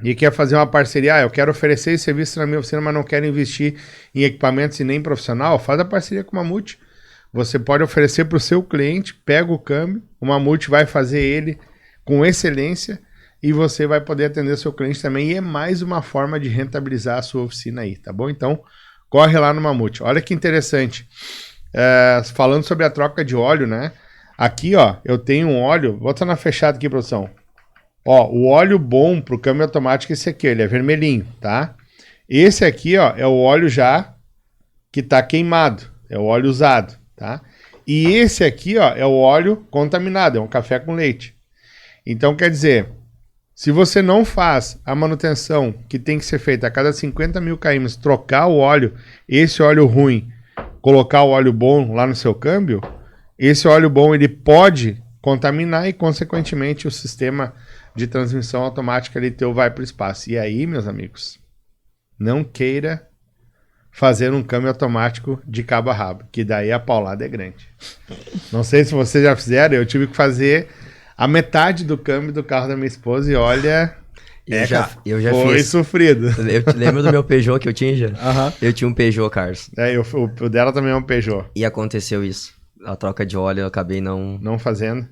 e quer fazer uma parceria, eu quero oferecer esse serviço na minha oficina, mas não quero investir em equipamentos e nem profissional, faz a parceria com o Mamute. Você pode oferecer para o seu cliente, pega o câmbio, o Mamute vai fazer ele com excelência e você vai poder atender seu cliente também. E é mais uma forma de rentabilizar a sua oficina aí, tá bom? Então, corre lá no Mamute. Olha que interessante. Falando sobre a troca de óleo, né? Aqui, ó, eu tenho um óleo. Bota na fechada aqui, produção. Ó, o óleo bom pro câmbio automático é esse aqui, ele é vermelhinho, tá? Esse aqui, ó, é o óleo já que tá queimado. É o óleo usado, tá? E esse aqui, ó, é o óleo contaminado, é um café com leite. Então, quer dizer, se você não faz a manutenção que tem que ser feita a cada 50 mil km, trocar o óleo, esse óleo ruim, colocar o óleo bom lá no seu câmbio, esse óleo bom ele pode contaminar e, consequentemente, o sistema de transmissão automática ali teu vai para o espaço. E aí, meus amigos, não queira fazer um câmbio automático de cabo a rabo, que daí a paulada é grande. Não sei se vocês já fizeram, eu tive que fazer a metade do câmbio do carro da minha esposa e olha... Eu já foi fiz. sofrido. Eu te lembro do meu Peugeot que eu tinha já? Aham. Eu tinha um Peugeot, Carlos. O dela também é um Peugeot. E aconteceu isso. A troca de óleo eu acabei não fazendo.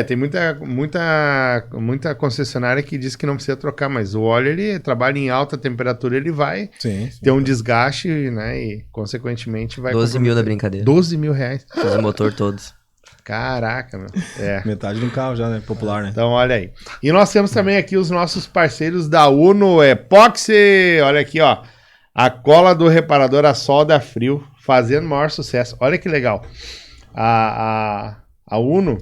Tem muita concessionária que diz que não precisa trocar, mas o óleo, ele trabalha em alta temperatura, ele vai ter um desgaste, né, e consequentemente vai... 12 mil na brincadeira. 12 mil reais. Fiz o motor todos. Caraca, meu. Metade do carro já, né? Popular, né? Então, olha aí. E nós temos também aqui os nossos parceiros da Uno Epoxy. Olha aqui, ó. A cola do reparador a solda frio, fazendo maior sucesso. Olha que legal. A Uno,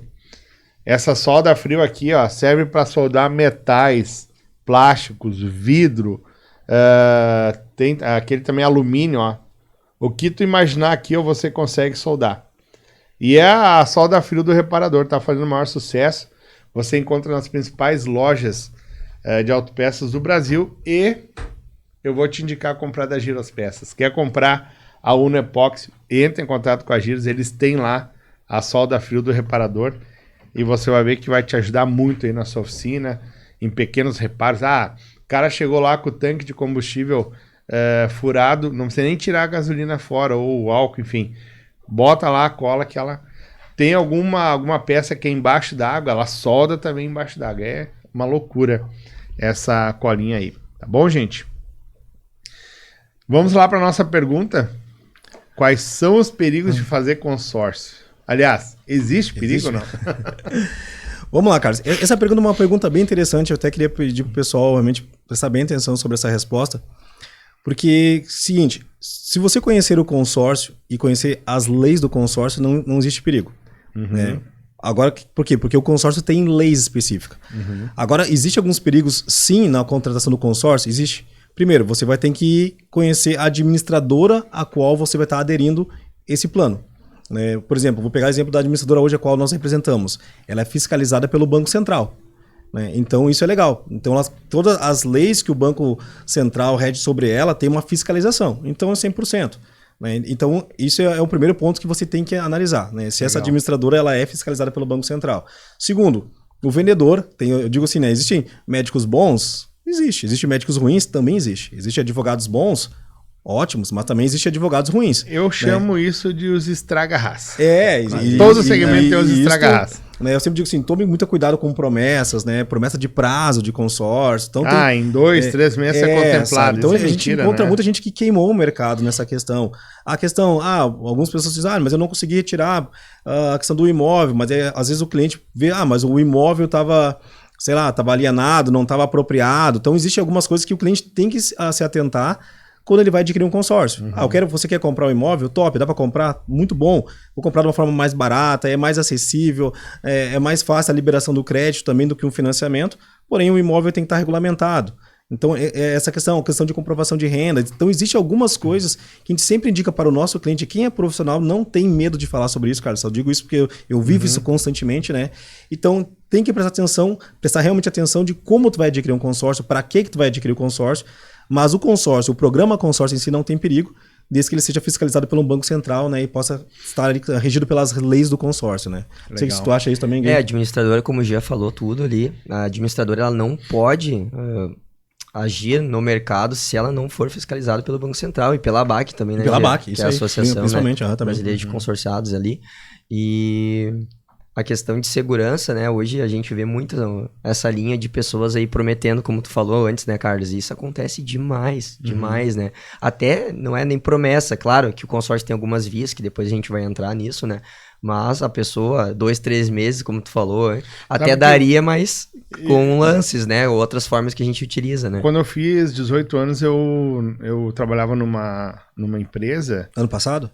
essa solda frio aqui, ó, serve para soldar metais, plásticos, vidro, tem aquele também alumínio, ó. O que tu imaginar aqui, ó, você consegue soldar. E é a solda frio do reparador, tá fazendo maior sucesso. Você encontra nas principais lojas de autopeças do Brasil e eu vou te indicar comprar da Giros Peças. Quer comprar a Uno Epoxy? Entra em contato com a Giros, eles têm lá a solda frio do reparador e você vai ver que vai te ajudar muito aí na sua oficina, em pequenos reparos. O cara chegou lá com o tanque de combustível furado, não precisa nem tirar a gasolina fora ou o álcool, enfim. Bota lá a cola que ela tem alguma peça que é embaixo d'água, ela solda também embaixo d'água. É uma loucura essa colinha aí. Tá bom, gente? Vamos lá para nossa pergunta. Quais são os perigos de fazer consórcio? Aliás, existe perigo ou não? Vamos lá, Carlos. Essa pergunta é uma pergunta bem interessante. Eu até queria pedir pro pessoal realmente prestar bem atenção sobre essa resposta. Porque, seguinte, se você conhecer o consórcio e conhecer as leis do consórcio, não existe perigo. Né? Agora, por quê? Porque o consórcio tem leis específicas. Agora, existe alguns perigos, sim, na contratação do consórcio? Existe. Primeiro, você vai ter que conhecer a administradora a qual você vai estar aderindo esse plano. Né? Por exemplo, vou pegar o exemplo da administradora hoje a qual nós representamos. Ela é fiscalizada pelo Banco Central. Né? Então, isso é legal. Então, todas as leis que o Banco Central rege sobre ela tem uma fiscalização. Então, é 100%. Né? Então, isso é o primeiro ponto que você tem que analisar. Né? Se essa administradora ela é fiscalizada pelo Banco Central. Segundo, o vendedor, eu digo assim, né? Existem médicos bons? Existe. Existem médicos ruins? Também existe. Existem advogados bons? Ótimos, mas também existem advogados ruins. Eu chamo isso de os estraga-raça. Todo segmento tem os estraga-raça. Né, eu sempre digo assim, tome muito cuidado com promessas, né? Promessa de prazo, de consórcio. Então, em 2, 3 meses é contemplado. Sabe? Então, a gente encontra né? muita gente que queimou o mercado nessa questão. A questão, algumas pessoas dizem, mas eu não consegui retirar a questão do imóvel, mas às vezes o cliente vê, mas o imóvel estava, sei lá, estava alienado, não estava apropriado. Então, existem algumas coisas que o cliente tem que se atentar quando ele vai adquirir um consórcio. Você quer comprar um imóvel? Top, dá para comprar? Muito bom. Vou comprar de uma forma mais barata, é mais acessível, é mais fácil a liberação do crédito também do que um financiamento, porém o imóvel tem que estar regulamentado. Então, essa questão de comprovação de renda. Então, existem algumas coisas que a gente sempre indica para o nosso cliente. Quem é profissional não tem medo de falar sobre isso, cara. Só digo isso porque eu vivo isso constantemente, né? Então, tem que prestar realmente atenção de como tu vai adquirir um consórcio, para que tu vai adquirir o consórcio. Mas o programa consórcio em si não tem perigo, desde que ele seja fiscalizado pelo Banco Central, né? E possa estar ali, regido pelas leis do consórcio, né? Não sei se tu acha isso também, Gui. A administradora, como o Gia falou tudo ali, a administradora ela não pode... agir no mercado se ela não for fiscalizada pelo Banco Central e pela ABAC também, né? Pela ABAC, que isso é a aí, Associação principalmente, Brasileira de Consorciados ali. E a questão de segurança, né? Hoje a gente vê muito essa linha de pessoas aí prometendo, como tu falou antes, né, Carlos? E isso acontece demais, né? Até não é nem promessa, claro que o consórcio tem algumas vias, que depois a gente vai entrar nisso, né? Mas a pessoa, 2, 3 meses, como tu falou, até daria, mas com lances, né? Outras formas que a gente utiliza, né? Quando eu fiz 18 anos, eu trabalhava numa empresa... Ano passado?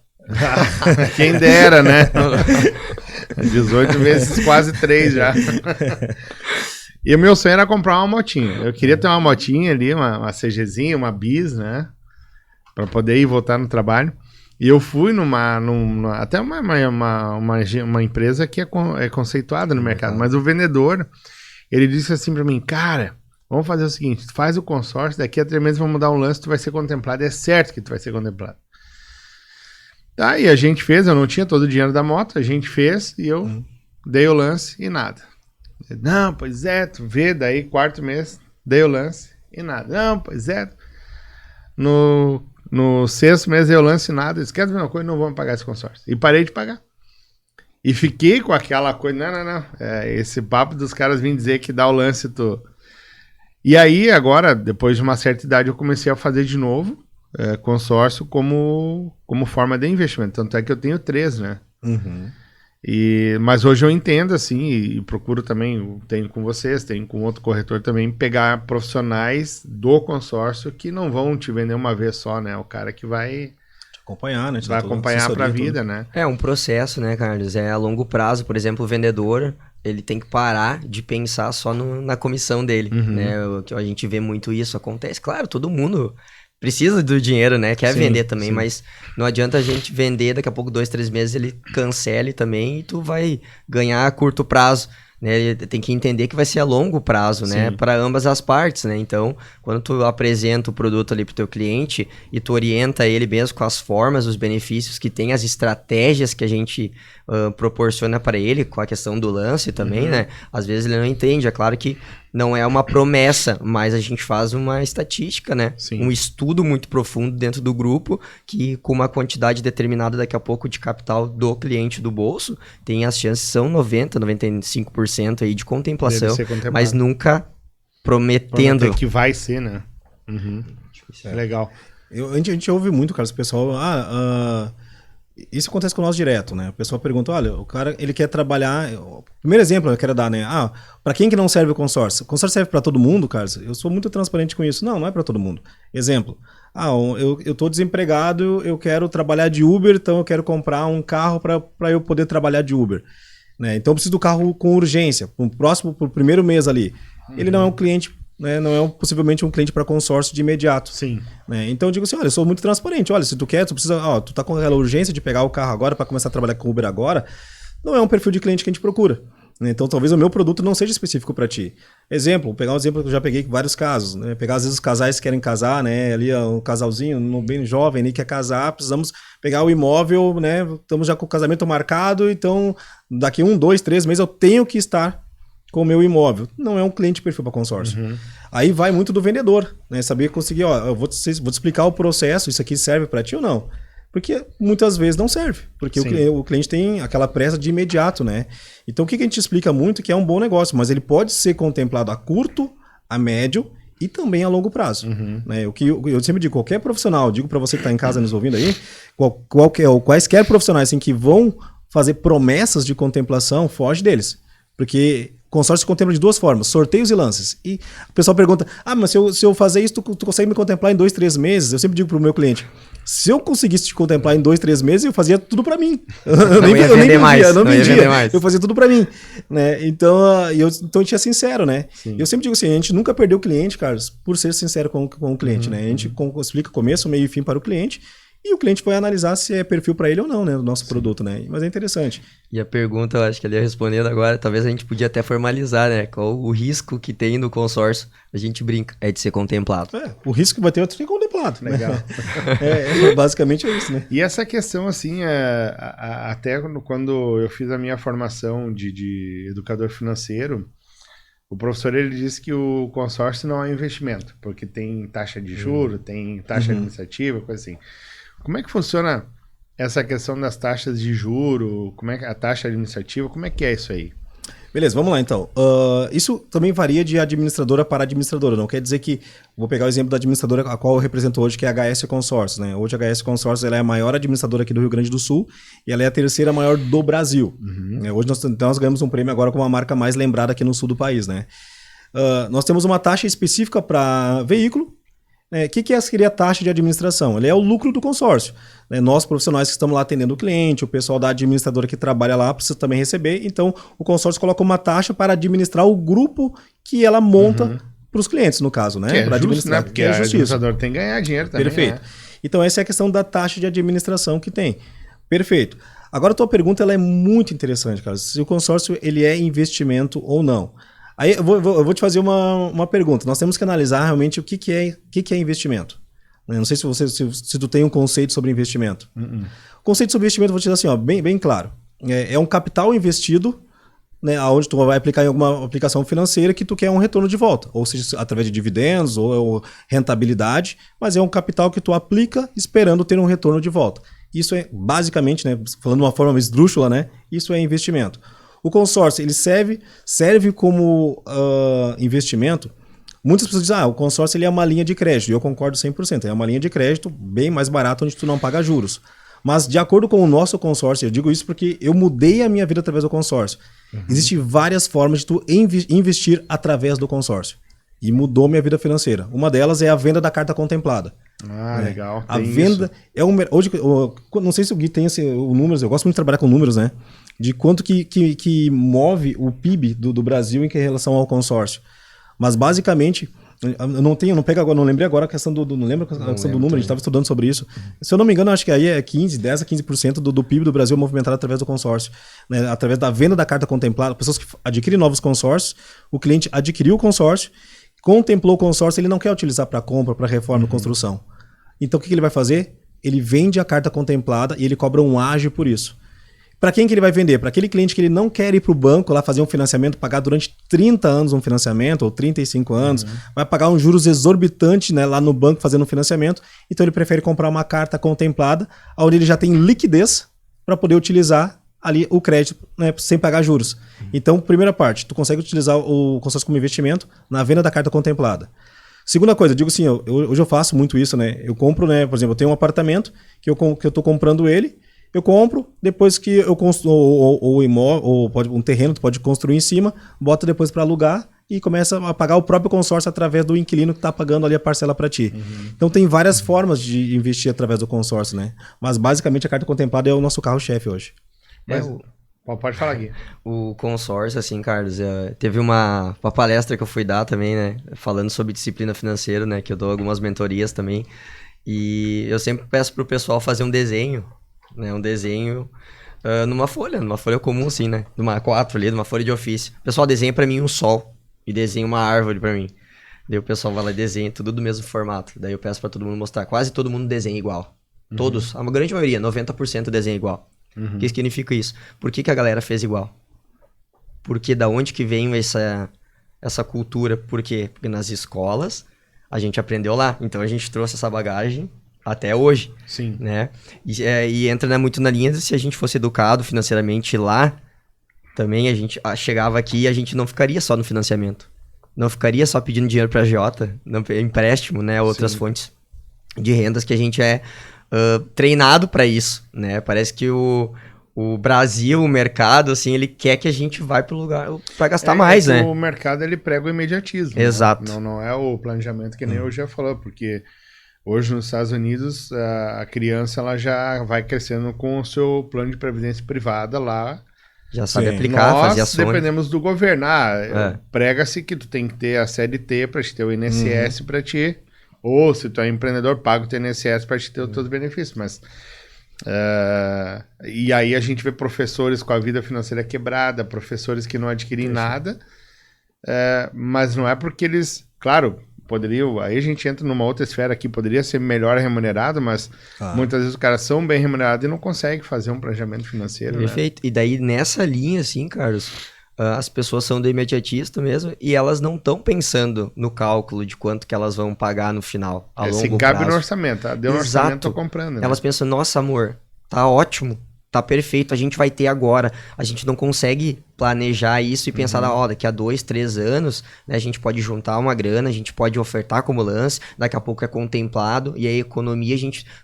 Quem dera, né? 18 vezes quase 3 já. E o meu sonho era comprar uma motinha. Eu queria ter uma motinha ali, uma CGzinha, uma Bis, né? Pra poder ir voltar no trabalho. E eu fui até uma empresa que é conceituada no mercado, mas o vendedor, ele disse assim pra mim, cara, vamos fazer o seguinte, tu faz o consórcio, daqui a 3 meses vamos mudar um lance, tu vai ser contemplado, é certo que tu vai ser contemplado. Tá, e a gente fez, eu não tinha todo o dinheiro da moto, a gente fez e eu dei o lance e nada. Não, pois é, tu vê, daí 4º mês, dei o lance e nada. Não, pois é, no 6º mês eu lance nada, esquece a mesma coisa, não vamos pagar esse consórcio. E parei de pagar. E fiquei com aquela coisa, não. Esse papo dos caras virem dizer que dá o lance, tu... E aí, agora, depois de uma certa idade, eu comecei a fazer de novo consórcio como forma de investimento. Tanto é que eu tenho 3, né? Mas hoje eu entendo, assim, e procuro também, tenho com vocês, tenho com outro corretor também, pegar profissionais do consórcio que não vão te vender uma vez só, né? O cara que vai acompanhar, né? Vai acompanhar pra vida, né? É um processo, né, Carlos? É a longo prazo. Por exemplo, o vendedor, ele tem que parar de pensar só na comissão dele, né? A gente vê muito isso, acontece. Claro, todo mundo precisa do dinheiro, né? Quer vender também, mas não adianta a gente vender, daqui a pouco 2, 3 meses ele cancele também e tu vai ganhar a curto prazo, né? Ele tem que entender que vai ser a longo prazo, né? Para ambas as partes, né? Então, quando tu apresenta o produto ali pro teu cliente e tu orienta ele mesmo com as formas, os benefícios que tem, as estratégias que a gente proporciona para ele, com a questão do lance também, né? Às vezes ele não entende, é claro que não é uma promessa, mas a gente faz uma estatística, né? Um estudo muito profundo dentro do grupo, que com uma quantidade determinada daqui a pouco de capital do cliente do bolso, tem as chances, são 90%, 95% aí de contemplação, mas nunca prometendo. Que vai ser, né? Legal. A gente ouve muito, cara, o pessoal... isso acontece com nós direto, né? O pessoal pergunta, olha, o cara, ele quer trabalhar... O primeiro exemplo eu quero dar, né? Para quem que não serve o consórcio? O consórcio serve para todo mundo, cara? Eu sou muito transparente com isso. Não é para todo mundo. Exemplo, eu tô desempregado, eu quero trabalhar de Uber, então eu quero comprar um carro para eu poder trabalhar de Uber. Né? Então eu preciso do carro com urgência, pro primeiro mês ali. Ele não é um cliente... Né, não é possivelmente um cliente para consórcio de imediato. Né? Então eu digo assim, olha, eu sou muito transparente. Olha, se tu quer, tu precisa, tu tá com aquela urgência de pegar o carro agora para começar a trabalhar com Uber agora, não é um perfil de cliente que a gente procura. Né? Então talvez o meu produto não seja específico para ti. Exemplo, vou pegar um exemplo que eu já peguei com vários casos. Né? Pegar às vezes os casais que querem casar, né? Ali um casalzinho bem jovem ali, quer casar, precisamos pegar o imóvel, né? Estamos já com o casamento marcado, então daqui 1, 2, 3 meses eu tenho que estar com o meu imóvel. Não é um cliente perfil para consórcio. Aí vai muito do vendedor, né? Saber conseguir, eu vou te explicar o processo, isso aqui serve para ti ou não? Porque muitas vezes não serve, porque o cliente tem aquela pressa de imediato, né? Então o que a gente explica muito que é um bom negócio, mas ele pode ser contemplado a curto, a médio e também a longo prazo. Né? O que eu sempre digo, qualquer profissional, digo para você que está em casa nos ouvindo aí, quaisquer profissionais assim, que vão fazer promessas de contemplação, foge deles. Porque consórcio se contempla de duas formas, sorteios e lances. E o pessoal pergunta, mas se eu fazer isso, tu consegue me contemplar em 2, 3 meses? Eu sempre digo pro meu cliente, se eu conseguisse te contemplar em 2, 3 meses, eu fazia tudo para mim. Eu nem vendia, eu fazia tudo para mim. Né? Então, eu tinha sincero, né? Sim. Eu sempre digo assim, a gente nunca perdeu o cliente, Carlos, por ser sincero com o cliente. Né? A gente explica começo, meio e fim para o cliente, e o cliente vai analisar se é perfil para ele ou não, né, do nosso produto, né? Mas é interessante. E a pergunta, eu acho que ele ia respondendo agora, talvez a gente podia até formalizar, né? Qual o risco que tem no consórcio? A gente brinca, é de ser contemplado. O risco que vai ter é de ser contemplado. Legal. Basicamente é isso, né? E essa questão, assim, até quando eu fiz a minha formação de educador financeiro, o professor ele disse que o consórcio não é investimento, porque tem taxa de juros, tem taxa administrativa, coisa assim. Como é que funciona essa questão das taxas de juro? Como é que a taxa administrativa? Como é que é isso aí? Beleza, vamos lá então. Isso também varia de administradora para administradora. Não quer dizer que... Vou pegar o exemplo da administradora a qual eu represento hoje, que é a HS Consórcios. Né? Hoje a HS Consórcios ela é a maior administradora aqui do Rio Grande do Sul e ela é a terceira maior do Brasil. Hoje nós ganhamos um prêmio agora como a marca mais lembrada aqui no sul do país. Né? Nós temos uma taxa específica para veículo. O que seria a taxa de administração? Ele é o lucro do consórcio. Nós, profissionais que estamos lá atendendo o cliente, o pessoal da administradora que trabalha lá precisa também receber. Então, o consórcio coloca uma taxa para administrar o grupo que ela monta para os clientes, no caso. Né? Que é para administrar, né? Porque o administrador tem que ganhar dinheiro também. Perfeito. Né? Então, essa é a questão da taxa de administração que tem. Perfeito. Agora, a tua pergunta ela é muito interessante, cara. Se o consórcio ele é investimento ou não. Aí eu vou te fazer uma pergunta. Nós temos que analisar realmente o que é investimento. Eu não sei se tu tem um conceito sobre investimento. O conceito sobre investimento, eu vou te dizer assim, ó, bem claro. É um capital investido, né, onde tu vai aplicar em alguma aplicação financeira que tu quer um retorno de volta. Ou seja, através de dividendos ou rentabilidade, mas é um capital que tu aplica esperando ter um retorno de volta. Isso é basicamente, né, falando de uma forma esdrúxula, né, isso é investimento. O consórcio ele serve como investimento. Muitas pessoas dizem, o consórcio ele é uma linha de crédito. E eu concordo 100%. É uma linha de crédito bem mais barata, onde tu não paga juros. Mas de acordo com o nosso consórcio, eu digo isso porque eu mudei a minha vida através do consórcio. Existem várias formas de tu investir através do consórcio. E mudou minha vida financeira. Uma delas é a venda da carta contemplada. Legal. A venda isso. É um... Hoje, não sei se o Gui tem o números, eu gosto muito de trabalhar com números, né? De quanto que move o PIB do Brasil em relação ao consórcio. Mas basicamente, não lembrei agora a questão do número, a gente estava estudando sobre isso. Se eu não me engano, acho que aí é 10 a 15% do PIB do Brasil movimentado através do consórcio. Né? Através da venda da carta contemplada, pessoas que adquirem novos consórcios, o cliente adquiriu o consórcio, contemplou o consórcio, ele não quer utilizar para compra, para reforma, construção. Então o que ele vai fazer? Ele vende a carta contemplada e ele cobra um ágio por isso. Para quem que ele vai vender? Para aquele cliente que ele não quer ir para o banco lá fazer um financiamento, pagar durante 30 anos um financiamento, ou 35 anos, vai pagar um juros exorbitante, né, lá no banco fazendo um financiamento, então ele prefere comprar uma carta contemplada, onde ele já tem liquidez para poder utilizar ali o crédito, né, sem pagar juros. Então, primeira parte, tu consegue utilizar o consórcio como investimento na venda da carta contemplada. Segunda coisa, eu digo assim, hoje eu faço muito isso, né? Eu compro, né, por exemplo, eu tenho um apartamento que eu estou comprando ele, eu compro, depois que eu construo, ou imóvel, ou um terreno, tu pode construir em cima, bota depois para alugar e começa a pagar o próprio consórcio através do inquilino que está pagando ali a parcela para ti. Então tem várias formas de investir através do consórcio, né? Mas basicamente a carta contemplada é o nosso carro-chefe hoje. Pode falar aqui. O consórcio, assim, Carlos, teve uma palestra que eu fui dar também, né? Falando sobre disciplina financeira, né? Que eu dou algumas mentorias também. E eu sempre peço pro pessoal fazer um desenho, né? Um desenho numa folha comum, assim, né? Numa A4 ali, numa folha de ofício. O pessoal desenha pra mim um sol e desenha uma árvore pra mim. Daí o pessoal vai lá e desenha tudo do mesmo formato. Daí eu peço pra todo mundo mostrar. Quase todo mundo desenha igual. Todos, a grande maioria, 90% desenha igual. O que significa isso? Por que a galera fez igual? Porque da onde que vem essa cultura? Por quê? Porque nas escolas a gente aprendeu lá. Então a gente trouxe essa bagagem até hoje. Sim. Né? E entra muito na linha de se a gente fosse educado financeiramente lá, também a gente chegava aqui e a gente não ficaria só no financiamento. Não ficaria só pedindo dinheiro para agiota, empréstimo, né? Outras fontes de rendas que a gente é treinado para isso, né? Parece que o o Brasil, o mercado, assim, ele quer que a gente vá pro lugar para gastar mais, né? O mercado, ele prega o imediatismo. Exato. Né? Não é o planejamento que nem eu já falou, porque hoje nos Estados Unidos a criança ela já vai crescendo com o seu plano de previdência privada lá. Já sabe Sim. aplicar, fazer Nós ações. dependemos do governo. Prega-se que tu tem que ter a CLT para te ter o INSS para ti, ou se tu é empreendedor, paga o teu INSS para te ter os teus benefícios, mas e aí a gente vê professores com a vida financeira quebrada, professores que não adquirem nada, mas não é porque eles, claro, poderiam, aí a gente entra numa outra esfera aqui, poderia ser melhor remunerado, mas muitas vezes os caras são bem remunerados e não conseguem fazer um planejamento financeiro. Perfeito. Né? E daí nessa linha, assim, Carlos, as pessoas são do imediatista mesmo e elas não estão pensando no cálculo de quanto que elas vão pagar no final, a longo se cabe prazo. no orçamento, tá? Deu no orçamento, tô comprando. Né? Elas pensam, nossa, amor, tá ótimo, tá perfeito, a gente vai ter agora. A gente não consegue planejar isso e pensar, daqui a 2, 3 anos, né, a gente pode juntar uma grana, a gente pode ofertar como lance, daqui a pouco é contemplado, e a economia,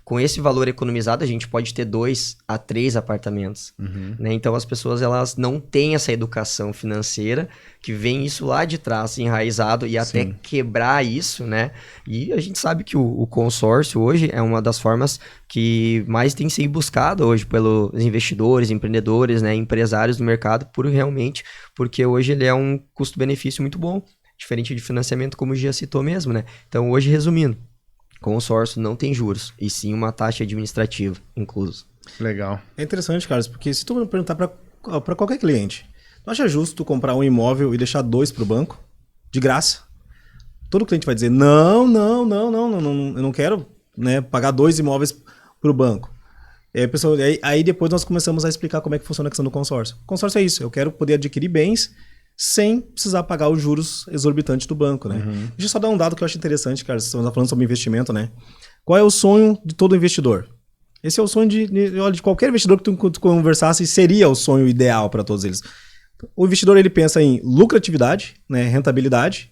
com esse valor economizado, a gente pode ter 2 a 3 apartamentos. Né? Então as pessoas, elas não têm essa educação financeira, que vem isso lá de trás, enraizado, e até quebrar isso, né? E a gente sabe que o consórcio hoje é uma das formas que mais tem sido buscado hoje pelos investidores, empreendedores, né, empresários do mercado, porque hoje ele é um custo-benefício muito bom, diferente de financiamento, como o Gia citou mesmo, né? Então, hoje, resumindo, consórcio não tem juros, e sim uma taxa administrativa incluso. Legal. É interessante, Carlos, porque se tu me perguntar para qualquer cliente, tu acha justo tu comprar um imóvel e deixar 2 pro banco, de graça? Todo cliente vai dizer, não, eu não quero, né, pagar 2 imóveis pro banco. Aí depois nós começamos a explicar como é que funciona a questão do consórcio. O consórcio é isso, eu quero poder adquirir bens sem precisar pagar os juros exorbitantes do banco, né? Deixa eu só dar um dado que eu acho interessante, cara, você está falando sobre investimento, né? Qual é o sonho de todo investidor? Esse é o sonho de qualquer investidor que tu conversasse, seria o sonho ideal para todos eles. O investidor, ele pensa em lucratividade, né, rentabilidade.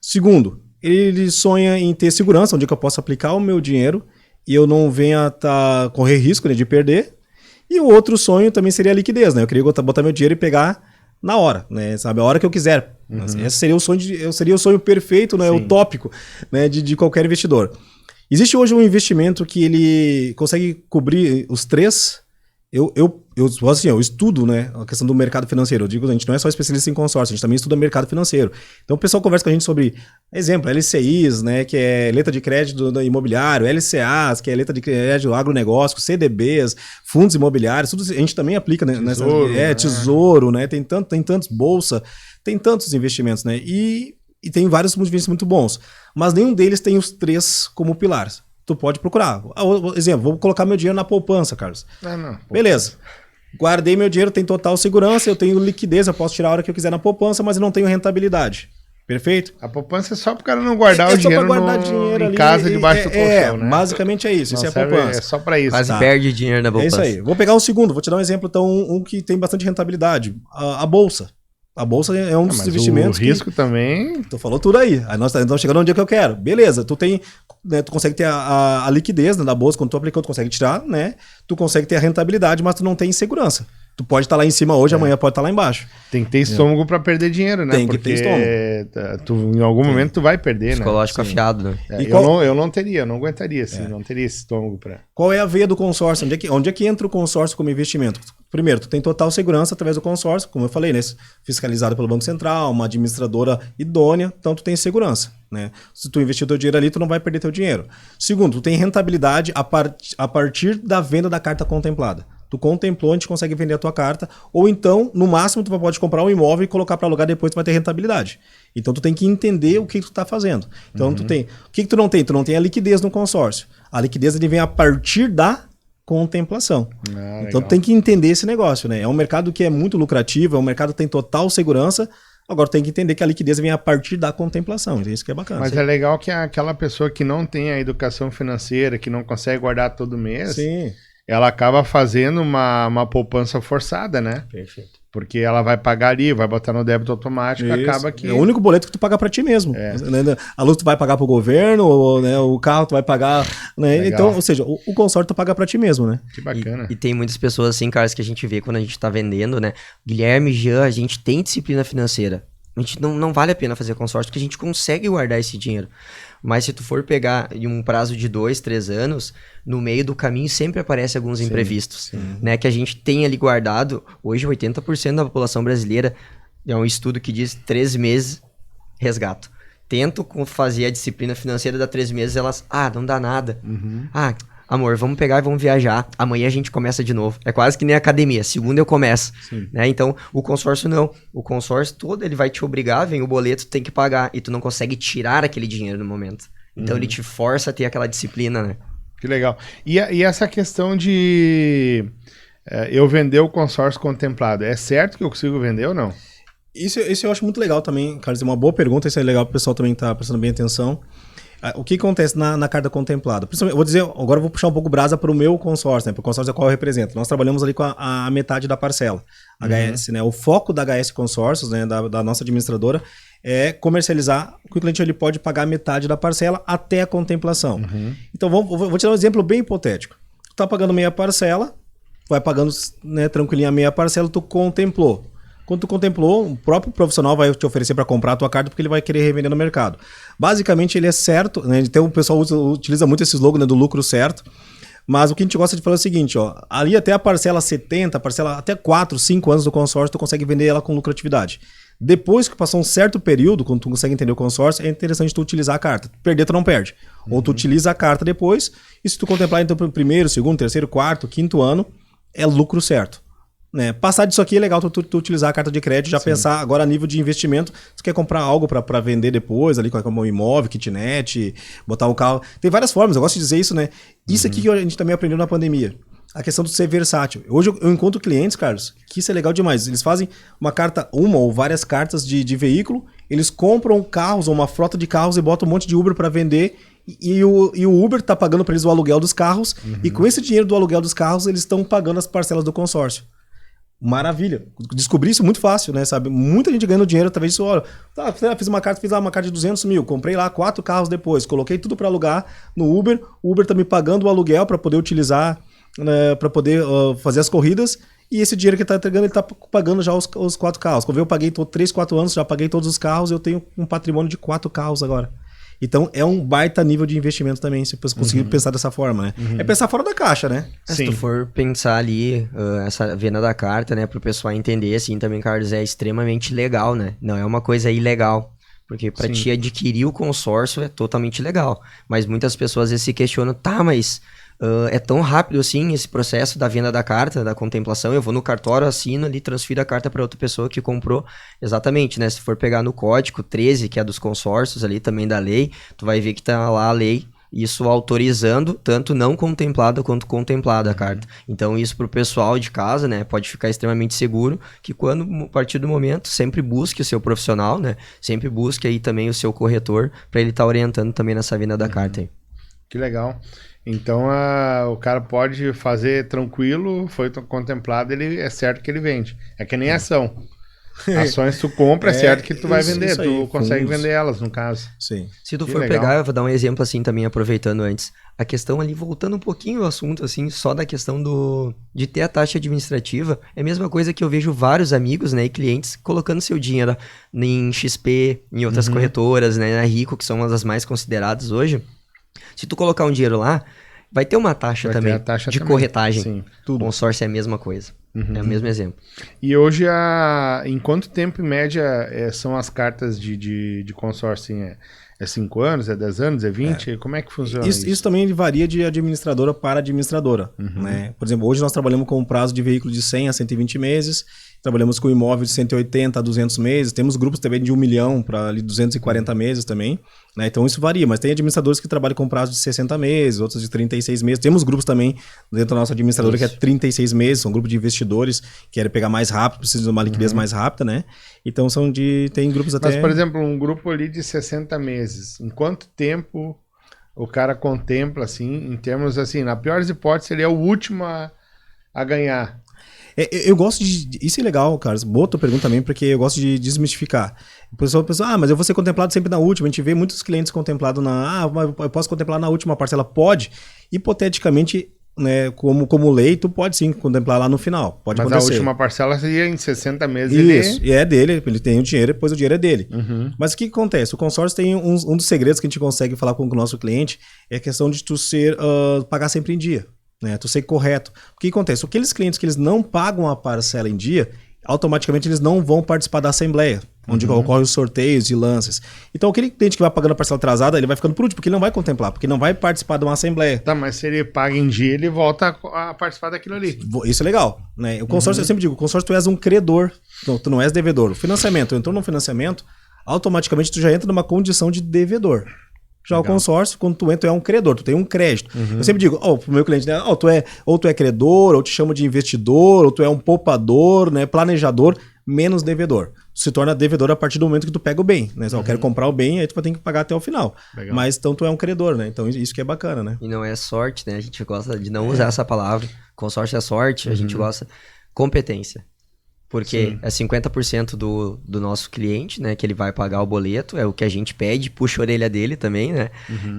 Segundo, ele sonha em ter segurança, onde que eu posso aplicar o meu dinheiro e eu não venha correr risco, né, de perder. E o outro sonho também seria a liquidez, né? Eu queria botar meu dinheiro e pegar na hora, né? Sabe, a hora que eu quiser. Esse seria o sonho perfeito, né? Utópico, né? De qualquer investidor. Existe hoje um investimento que ele consegue cobrir os 3. Eu estudo, né, a questão do mercado financeiro. Eu digo, a gente não é só especialista em consórcio, a gente também estuda mercado financeiro. Então o pessoal conversa com a gente sobre, exemplo, LCIs, né, que é letra de crédito do imobiliário, LCAs, que é letra de crédito do agronegócio, CDBs, fundos imobiliários, tudo a gente também aplica, né, tesouro, né, tem tantos bolsa, tem tantos investimentos, né, e tem vários investimentos muito bons, mas nenhum deles tem os 3 como pilares. Tu pode procurar. Exemplo, vou colocar meu dinheiro na poupança, Carlos. Beleza. Guardei meu dinheiro, tem total segurança, eu tenho liquidez, eu posso tirar a hora que eu quiser na poupança, mas eu não tenho rentabilidade. Perfeito? A poupança é só para o cara não guardar o dinheiro, em casa, debaixo do colchão, né? Basicamente é isso. Isso é a poupança. É só para isso. Quase perde dinheiro na poupança. É isso aí. Vou pegar um segundo, vou te dar um exemplo, então, um que tem bastante rentabilidade. A bolsa. A bolsa é um dos investimentos. O risco também. Tu falou tudo aí. Aí nós estamos chegando onde é que eu quero. Beleza, tu consegue ter a liquidez, né, da bolsa, quando tu aplicou, tu consegue tirar, né? Tu consegue ter a rentabilidade, mas tu não tem segurança. Tu pode estar lá em cima hoje, amanhã pode estar lá embaixo. Tem que ter estômago para perder dinheiro, né? Tem que ter estômago. Em algum momento tu vai perder, psicológico afiado, né? Eu não teria, eu não aguentaria, assim, não teria esse estômago para. Qual é a veia do consórcio? Onde é que entra o consórcio como investimento? Primeiro, tu tem total segurança através do consórcio, como eu falei, né? Fiscalizado pelo Banco Central, uma administradora idônea, então tu tem segurança, né? Se tu investir teu dinheiro ali, tu não vai perder teu dinheiro. Segundo, tu tem rentabilidade a partir da venda da carta contemplada. Tu contemplou, a gente consegue vender a tua carta, ou então, no máximo, tu pode comprar um imóvel e colocar para alugar, depois tu vai ter rentabilidade. Então tu tem que entender o que tu tá fazendo. Então tu tem... O que tu não tem? Tu não tem a liquidez no consórcio. A liquidez ele vem a partir da contemplação. Então tu tem que entender esse negócio, né? É um mercado que é muito lucrativo, é um mercado que tem total segurança. Agora tem que entender que a liquidez vem a partir da contemplação. Isso que é bacana. Mas é legal que aquela pessoa que não tem a educação financeira, que não consegue guardar todo mês, ela acaba fazendo uma poupança forçada, né? Perfeito. Porque ela vai pagar ali, vai botar no débito automático, acaba que... É o único boleto que tu paga pra ti mesmo. A luz tu vai pagar pro governo, ou, né, o carro tu vai pagar... Né? Então, ou seja, o consórcio tu paga pra ti mesmo, né? Que bacana. E tem muitas pessoas assim, Carlos, que a gente vê quando a gente tá vendendo, né? Guilherme, Jean, a gente tem disciplina financeira. A gente não vale a pena fazer consórcio, porque a gente consegue guardar esse dinheiro. Mas se tu for pegar em um prazo de 2, 3 anos, no meio do caminho sempre aparecem alguns imprevistos, né? Que a gente tem ali guardado. Hoje 80% da população brasileira, é um estudo que diz 3 meses resgato. Tento fazer a disciplina financeira da 3 meses, elas, não dá nada. Amor, vamos pegar e vamos viajar. Amanhã a gente começa de novo. É quase que nem academia. Segunda eu começo. Né? Então, o consórcio não. O consórcio todo, ele vai te obrigar, vem o boleto, tu tem que pagar. E tu não consegue tirar aquele dinheiro no momento. Então, ele te força a ter aquela disciplina, né? Que legal. E essa questão de eu vender o consórcio contemplado, é certo que eu consigo vender ou não? Isso eu acho muito legal também, Carlos. É uma boa pergunta. Isso é legal pro pessoal também estar prestando bem atenção. O que acontece na carta contemplada? Principalmente, vou dizer, agora eu vou puxar um pouco brasa para o meu consórcio, né? Para o consórcio a qual eu represento. Nós trabalhamos ali com a metade da parcela, HS, né? O foco da HS Consórcios, né? Da nossa administradora, é comercializar que o cliente ele pode pagar metade da parcela até a contemplação. Então, vou te dar um exemplo bem hipotético. Tu tá pagando meia parcela, vai pagando, né, tranquilinha a meia parcela, tu contemplou. Quando tu contemplou, o próprio profissional vai te oferecer para comprar a tua carta porque ele vai querer revender no mercado. Basicamente, ele é certo, né? Então o pessoal utiliza muito esse slogan, né, do lucro certo. Mas o que a gente gosta de falar é o seguinte, ó, ali até a parcela 70, a parcela até 4, 5 anos do consórcio, tu consegue vender ela com lucratividade. Depois que passou um certo período, quando tu consegue entender o consórcio, é interessante tu utilizar a carta. Perder, tu não perde. Ou tu utiliza a carta depois, e se tu contemplar então pro primeiro, segundo, terceiro, quarto, quinto ano, é lucro certo. Né? Passar disso aqui é legal tu utilizar a carta de crédito, já pensar agora a nível de investimento, tu quer comprar algo para vender depois, ali como um imóvel, kitnet, botar um carro. Tem várias formas, eu gosto de dizer isso, né? Isso aqui que a gente também aprendeu na pandemia. A questão de ser versátil. Hoje eu encontro clientes, Carlos, que isso é legal demais. Eles fazem uma carta, uma ou várias cartas de veículo, eles compram carros ou uma frota de carros e botam um monte de Uber para vender. E o Uber tá pagando para eles o aluguel dos carros, e com esse dinheiro do aluguel dos carros, eles estão pagando as parcelas do consórcio. Maravilha. Descobri isso muito fácil, né? Sabe? Muita gente ganhando dinheiro através disso. Olha, fiz uma carta de 200 mil, comprei lá 4 carros depois, coloquei tudo para alugar no Uber, o Uber tá me pagando o aluguel para poder utilizar, né, para poder fazer as corridas, e esse dinheiro que ele tá entregando, ele tá pagando já os 4 carros. Quando eu paguei 3, 4 anos, já paguei todos os carros, eu tenho um patrimônio de 4 carros agora. Então, é um baita nível de investimento também, se você conseguir pensar dessa forma, né? É pensar fora da caixa, né? Se tu for pensar ali, essa venda da carta, né, pro pessoal entender, assim, também, Carlos, é extremamente legal, né? Não é uma coisa ilegal. Porque para te adquirir o consórcio é totalmente legal. Mas muitas pessoas às vezes se questionam, mas é tão rápido assim esse processo da venda da carta, da contemplação? Eu vou no cartório, assino ali, transfiro a carta para outra pessoa que comprou. Exatamente, né? Se for pegar no código 13, que é dos consórcios ali também da lei, tu vai ver que tá lá a lei, isso autorizando tanto não contemplada quanto contemplada a carta. Então isso pro pessoal de casa, né, pode ficar extremamente seguro que quando, a partir do momento, sempre busque o seu profissional, né, sempre busque aí também o seu corretor para ele estar orientando também nessa venda da carta aí. Que legal. Então o cara pode fazer tranquilo, foi contemplado, ele é certo que ele vende. É que nem ação. Ações tu compra, é certo que tu vai vender, tu aí, consegue vender elas, no caso. Sim. Se tu for pegar, eu vou dar um exemplo assim também, aproveitando antes. A questão ali, voltando um pouquinho ao assunto, assim, só da questão de ter a taxa administrativa, é a mesma coisa que eu vejo vários amigos, né, e clientes colocando seu dinheiro em XP, em outras corretoras, né, na Rico, que são uma das mais consideradas hoje. Se tu colocar um dinheiro lá, vai ter uma taxa também de corretagem. Sim, tudo. Consórcio é a mesma coisa. É o mesmo exemplo. E hoje, em quanto tempo, em média, são as cartas de consórcio? É 5 anos, é 10 anos, é 20? Como é que funciona isso? Isso também varia de administradora para administradora. Né? Por exemplo, hoje nós trabalhamos com um prazo de veículo de 100 a 120 meses, trabalhamos com imóvel de 180 a 200 meses, temos grupos também de 1 milhão para 240 meses também. Né? Então isso varia, mas tem administradores que trabalham com prazo de 60 meses, outros de 36 meses. Temos grupos também dentro da nossa administradora que é 36 meses, são grupos de investidores que querem pegar mais rápido, precisam de uma liquidez mais rápida, né? Então tem grupos até... Mas, por exemplo, um grupo ali de 60 meses, em quanto tempo o cara contempla, assim, em termos, assim, na pior das hipóteses, ele é o último a ganhar? Eu gosto de... Isso é legal, Carlos. Boa tua pergunta também, porque eu gosto de desmistificar. O pessoal pensa, mas eu vou ser contemplado sempre na última. A gente vê muitos clientes contemplados mas eu posso contemplar na última parcela. Pode. Hipoteticamente, né, como lei, tu pode sim contemplar lá no final. Pode acontecer. Mas a última parcela seria em 60 meses. Isso, e é dele, ele tem o dinheiro, depois o dinheiro é dele. Mas o que acontece? O consórcio tem um dos segredos que a gente consegue falar com o nosso cliente, é a questão de tu pagar sempre em dia. Né, tu ser correto. O que acontece? Aqueles clientes que eles não pagam a parcela em dia, automaticamente eles não vão participar da assembleia, onde ocorrem os sorteios de lances. Então aquele cliente que vai pagando a parcela atrasada, ele vai ficando por último, porque ele não vai contemplar, porque ele não vai participar de uma assembleia. Tá, mas se ele paga em dia, ele volta a participar daquilo ali. Isso é legal. Né? O consórcio, eu sempre digo, o consórcio tu és um credor, tu não és devedor. O financiamento, tu entrou no financiamento, automaticamente tu já entra numa condição de devedor. Já legal. O consórcio, quando tu entra, tu é um credor, tu tem um crédito. Eu sempre digo, pro meu cliente, né, ou tu é credor, ou te chama de investidor, ou tu é um poupador, né, planejador, menos devedor. Tu se torna devedor a partir do momento que tu pega o bem. Né? Eu quero comprar o bem, aí tu vai ter que pagar até o final. Legal. Mas então tu é um credor, né? Então isso que é bacana, né? E não é sorte, né? A gente gosta de não usar essa palavra. Consórcio é sorte, a gente gosta competência. Porque é 50% do nosso cliente, né? Que ele vai pagar o boleto, é o que a gente pede, puxa a orelha dele também, né?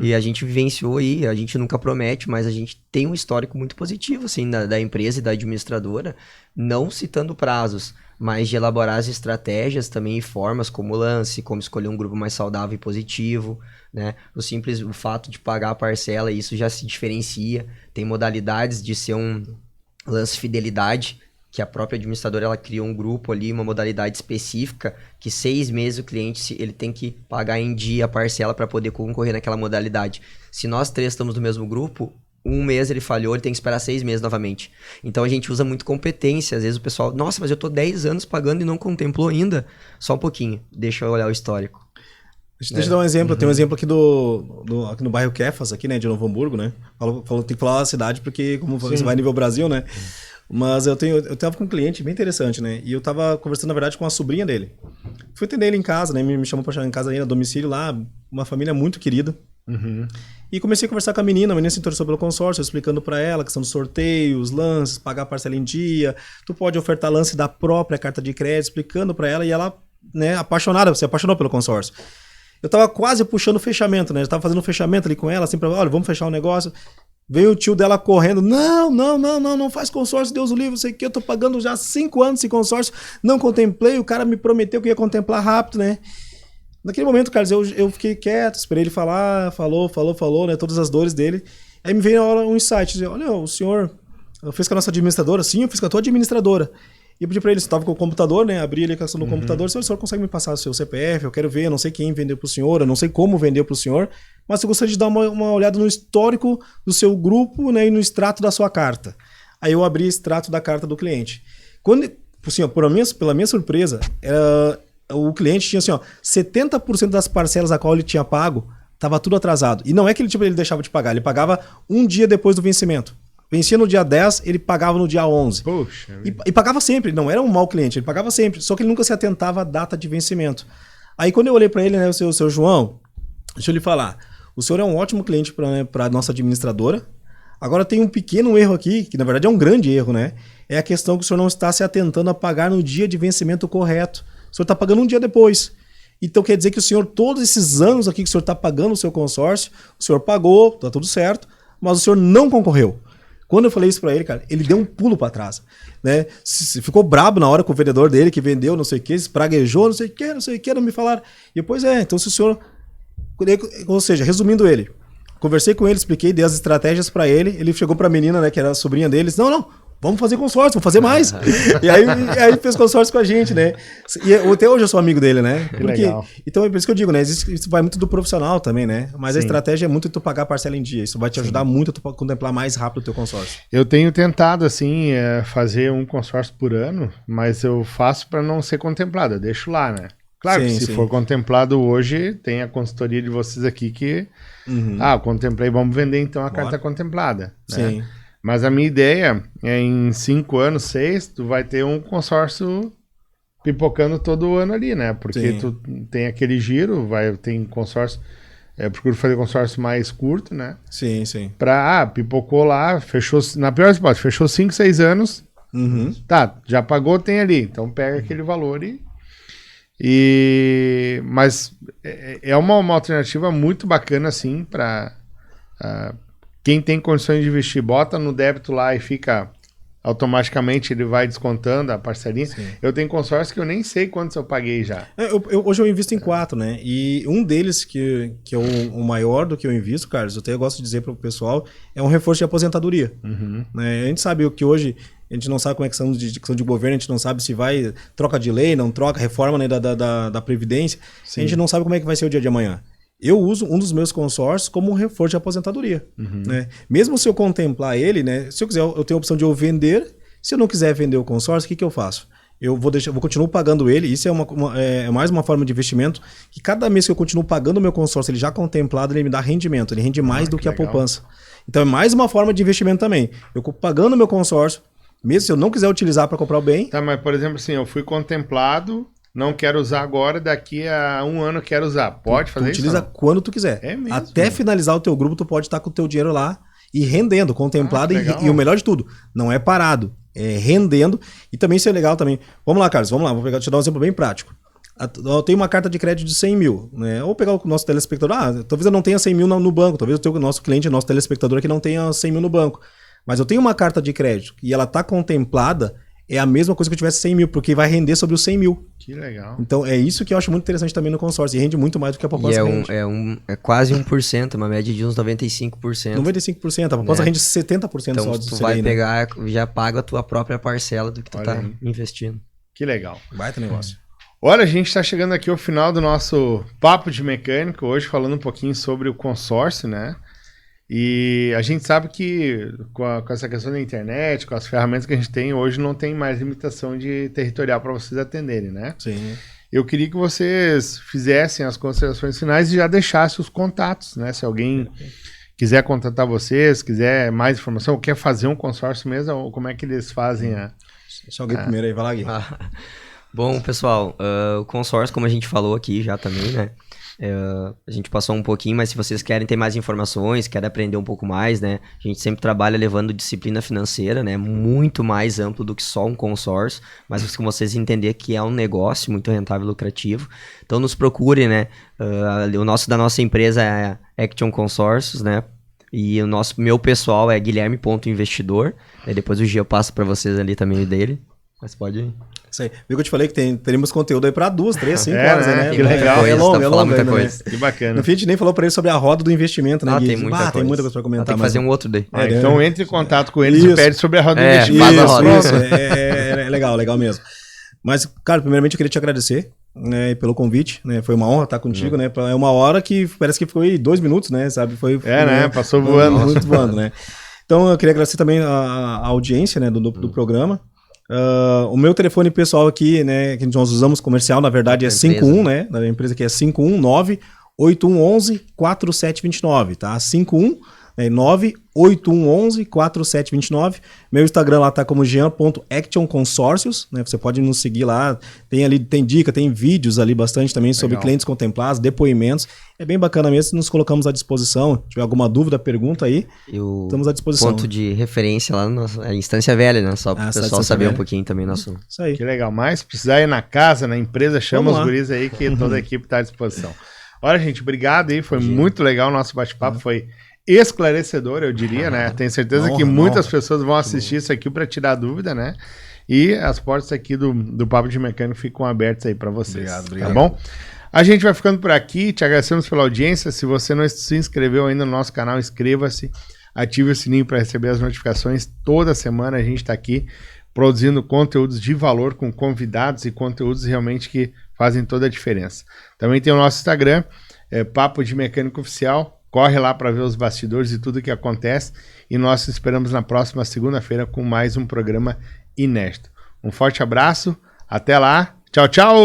E a gente vivenciou aí, a gente nunca promete, mas a gente tem um histórico muito positivo, assim, da empresa e da administradora, não citando prazos, mas de elaborar as estratégias também e formas, como lance, como escolher um grupo mais saudável e positivo, né? O fato de pagar a parcela, isso já se diferencia. Tem modalidades de ser um lance fidelidade, que a própria administradora ela criou um grupo ali, uma modalidade específica, que 6 meses o cliente ele tem que pagar em dia a parcela para poder concorrer naquela modalidade. Se nós 3 estamos no mesmo grupo, 1 mês ele falhou, ele tem que esperar 6 meses novamente. Então a gente usa muito competência. Às vezes o pessoal, nossa, mas eu tô 10 anos pagando e não contemplou ainda. Só um pouquinho, deixa eu olhar o histórico. Deixa eu dar um exemplo. Tem um exemplo aqui aqui no bairro Kefas, aqui, né, de Novo Hamburgo, né? Tem que falar a cidade, porque como você vai nível Brasil, né? Mas eu tava com um cliente bem interessante, né? E eu tava conversando, na verdade, com a sobrinha dele. Fui atender ele em casa, né? Me chamou pra chegar em casa aí, no domicílio lá, uma família muito querida. E comecei a conversar com a menina se interessou pelo consórcio, explicando pra ela a questão dos sorteios, lances, pagar a parcela em dia. Tu pode ofertar lance da própria carta de crédito, explicando pra ela, e ela, né, apaixonada, se apaixonou pelo consórcio. Eu tava quase puxando o fechamento, né? Eu tava fazendo um fechamento ali com ela, assim, olha, vamos fechar o negócio. Veio o tio dela correndo, não faz consórcio, Deus o livre, não sei o que, eu tô pagando já 5 anos esse consórcio, não contemplei, o cara me prometeu que ia contemplar rápido, né? Naquele momento, Carlos, eu fiquei quieto, esperei ele falar, falou, né, todas as dores dele, aí me veio na hora um insight, dizer, olha, o senhor fez com a nossa administradora? Sim, eu fiz com a tua administradora. E eu pedi pra ele, você estava com o computador, né, abri ele a questão do computador, o senhor consegue me passar o seu CPF, eu quero ver, eu não sei quem vendeu pro senhor, eu não sei como vendeu pro senhor, mas eu gostaria de dar uma olhada no histórico do seu grupo, né, e no extrato da sua carta. Aí eu abri o extrato da carta do cliente. Quando, assim, ó, pela minha surpresa, o cliente tinha assim, ó, 70% das parcelas a qual ele tinha pago, estava tudo atrasado. E não é que ele deixava de pagar, ele pagava um dia depois do vencimento. Vencia no dia 10, ele pagava no dia 11. Poxa. E pagava sempre, não era um mau cliente, ele pagava sempre, só que ele nunca se atentava à data de vencimento. Aí quando eu olhei para ele, né, o seu João, deixa eu lhe falar, o senhor é um ótimo cliente para a nossa administradora. Agora tem um pequeno erro aqui, que na verdade é um grande erro, né? É a questão que o senhor não está se atentando a pagar no dia de vencimento correto. O senhor está pagando um dia depois. Então quer dizer que o senhor, todos esses anos aqui que o senhor está pagando o seu consórcio, o senhor pagou, tá tudo certo, mas o senhor não concorreu. Quando eu falei isso pra ele, cara, ele deu um pulo pra trás, né? Ficou brabo na hora com o vendedor dele, que vendeu não sei o que, espraguejou, não sei o que, não me falaram. E depois então se o senhor... Ou seja, resumindo ele, conversei com ele, expliquei, dei as estratégias pra ele chegou pra menina, né, que era a sobrinha deles, não, vamos fazer consórcio, vamos fazer mais. E aí fez consórcio com a gente, né? E até hoje eu sou amigo dele, né? Legal. Então é por isso que eu digo, né? Isso vai muito do profissional também, né? Mas a estratégia é muito tu pagar a parcela em dia. Isso vai te ajudar muito a tu contemplar mais rápido o teu consórcio. Eu tenho tentado, assim, fazer um consórcio por ano, mas eu faço para não ser contemplado. Eu deixo lá, né? Claro que se for contemplado hoje, tem a consultoria de vocês aqui que... eu contemplei, vamos vender então a carta contemplada. Né? Sim. Mas a minha ideia é em 5 anos, 6, tu vai ter um consórcio pipocando todo ano ali, né? Porque tu tem aquele giro, tem consórcio... Eu procuro fazer consórcio mais curto, né? Sim. Pipocou lá, fechou... Na pior hipótese, fechou 5, 6 anos, Tá, já pagou, tem ali. Então pega aquele valor mas é uma alternativa muito bacana, assim, para quem tem condições de investir, bota no débito lá e fica automaticamente, ele vai descontando a parcelinha. Sim. Eu tenho consórcio que eu nem sei quantos eu paguei já. Hoje eu invisto em 4, né? E um deles, que é o maior do que eu invisto, Carlos, eu até gosto de dizer para o pessoal, é um reforço de aposentadoria. Né? A gente sabe que hoje a gente não sabe como é que são de governo, a gente não sabe se vai, troca de lei, não troca, reforma, né, da Previdência. Sim. A gente não sabe como é que vai ser o dia de amanhã. Eu uso um dos meus consórcios como um reforço de aposentadoria. Né? Mesmo se eu contemplar ele, né, se eu quiser, eu tenho a opção de eu vender. Se eu não quiser vender o consórcio, o que eu faço? Eu vou continuar pagando ele. Isso é mais uma forma de investimento que cada mês que eu continuo pagando o meu consórcio, ele já contemplado, ele me dá rendimento. Ele rende mais do que a poupança. Então é mais uma forma de investimento também. Eu pagando o meu consórcio, mesmo se eu não quiser utilizar para comprar o bem. Tá, mas por exemplo assim, eu fui contemplado, não quero usar agora, daqui a 1 ano quero usar. Pode fazer isso? Utiliza quando tu quiser. É mesmo? Até finalizar o teu grupo, tu pode estar com o teu dinheiro lá e rendendo, contemplado. E o melhor de tudo, não é parado, é rendendo. E também isso é legal também. Vamos lá, Carlos, vamos lá. Vou te dar um exemplo bem prático. Eu tenho uma carta de crédito de 100 mil. Né? Ou pegar o nosso telespectador. Talvez eu não tenha 100 mil no banco. Talvez o nosso cliente, nosso telespectador aqui não tenha 100 mil no banco. Mas eu tenho uma carta de crédito e ela está contemplada, é a mesma coisa que eu tivesse 100 mil, porque vai render sobre os 100 mil. Que legal. Então é isso que eu acho muito interessante também no consórcio. E rende muito mais do que a poupança rende. É quase 1%, uma média de uns 95%. 95%. A poupança rende 70% então, só. Então tu vai pegar, já paga a tua própria parcela do que tu tá investindo. Que legal. Baita negócio. Olha, a gente está chegando aqui ao final do nosso Papo de Mecânico, hoje falando um pouquinho sobre o consórcio, né? E a gente sabe que com essa questão da internet, com as ferramentas que a gente tem, hoje não tem mais limitação de territorial para vocês atenderem, né? Sim. Eu queria que vocês fizessem as considerações finais e já deixassem os contatos, né? Se alguém quiser contatar vocês, quiser mais informação, ou quer fazer um consórcio mesmo, ou como é que eles fazem Deixa alguém primeiro aí, vai lá, Gui. Bom, pessoal, o consórcio, como a gente falou aqui já também, né? A gente passou um pouquinho, mas se vocês querem ter mais informações, querem aprender um pouco mais, né? A gente sempre trabalha levando disciplina financeira, né? Muito mais amplo do que só um consórcio, mas com vocês entenderem que é um negócio muito rentável e lucrativo. Então nos procure, né? Da nossa empresa é Action Consórcios, né? E meu pessoal é guilherme.investidor. Depois o Gia passa para vocês ali também o dele. Mas pode ir. Isso aí. Viu que eu te falei que teremos conteúdo aí para 2, 3, 5 horas, né? Que legal. É longo, muita coisa. Que bacana. No fim, a gente nem falou para ele sobre a roda do investimento, né, Gui? Tem muita coisa para comentar. Tem que fazer um outro daí. Então entre em contato com eles e pede sobre a roda do investimento. Faz a roda. Isso. É legal mesmo. Mas, cara, primeiramente eu queria te agradecer, né, pelo convite, né? Foi uma honra estar contigo, né? É uma hora que parece que foi 2 minutos, né? Sabe? Né? Passou voando. Muito voando, né? Então eu queria agradecer também a audiência, né, do programa. O meu telefone pessoal aqui, né, que nós usamos comercial, na verdade é 51, né, da empresa que é 519-8111-4729, tá? 519-8111-4729. Meu Instagram lá tá como jean.actionconsórcios, né? Você pode nos seguir lá. Tem dica, tem vídeos ali bastante também sobre clientes contemplados, depoimentos. É bem bacana mesmo, nos colocamos à disposição. Se tiver alguma dúvida, pergunta aí. Estamos à disposição. Ponto de referência lá na Instância Velha, né? Só para o pessoal saber um pouquinho também nosso. Isso aí. Que legal. Mas se precisar ir na casa, na empresa, chama os guris aí que toda a equipe está à disposição. Olha, gente, obrigado aí. Foi muito legal o nosso bate-papo. Foi esclarecedor, eu diria, né? Tenho certeza que muitas pessoas vão assistir isso aqui para tirar dúvida, né? E as portas aqui do Papo de Mecânico ficam abertas aí para vocês. Obrigado. Tá bom? A gente vai ficando por aqui, te agradecemos pela audiência. Se você não se inscreveu ainda no nosso canal, inscreva-se, ative o sininho para receber as notificações. Toda semana a gente está aqui produzindo conteúdos de valor com convidados e conteúdos realmente que fazem toda a diferença. Também tem o nosso Instagram, Papo de Mecânico Oficial. Corre lá para ver os bastidores e tudo que acontece. E nós te esperamos na próxima segunda-feira com mais um programa inédito. Um forte abraço, até lá, tchau, tchau!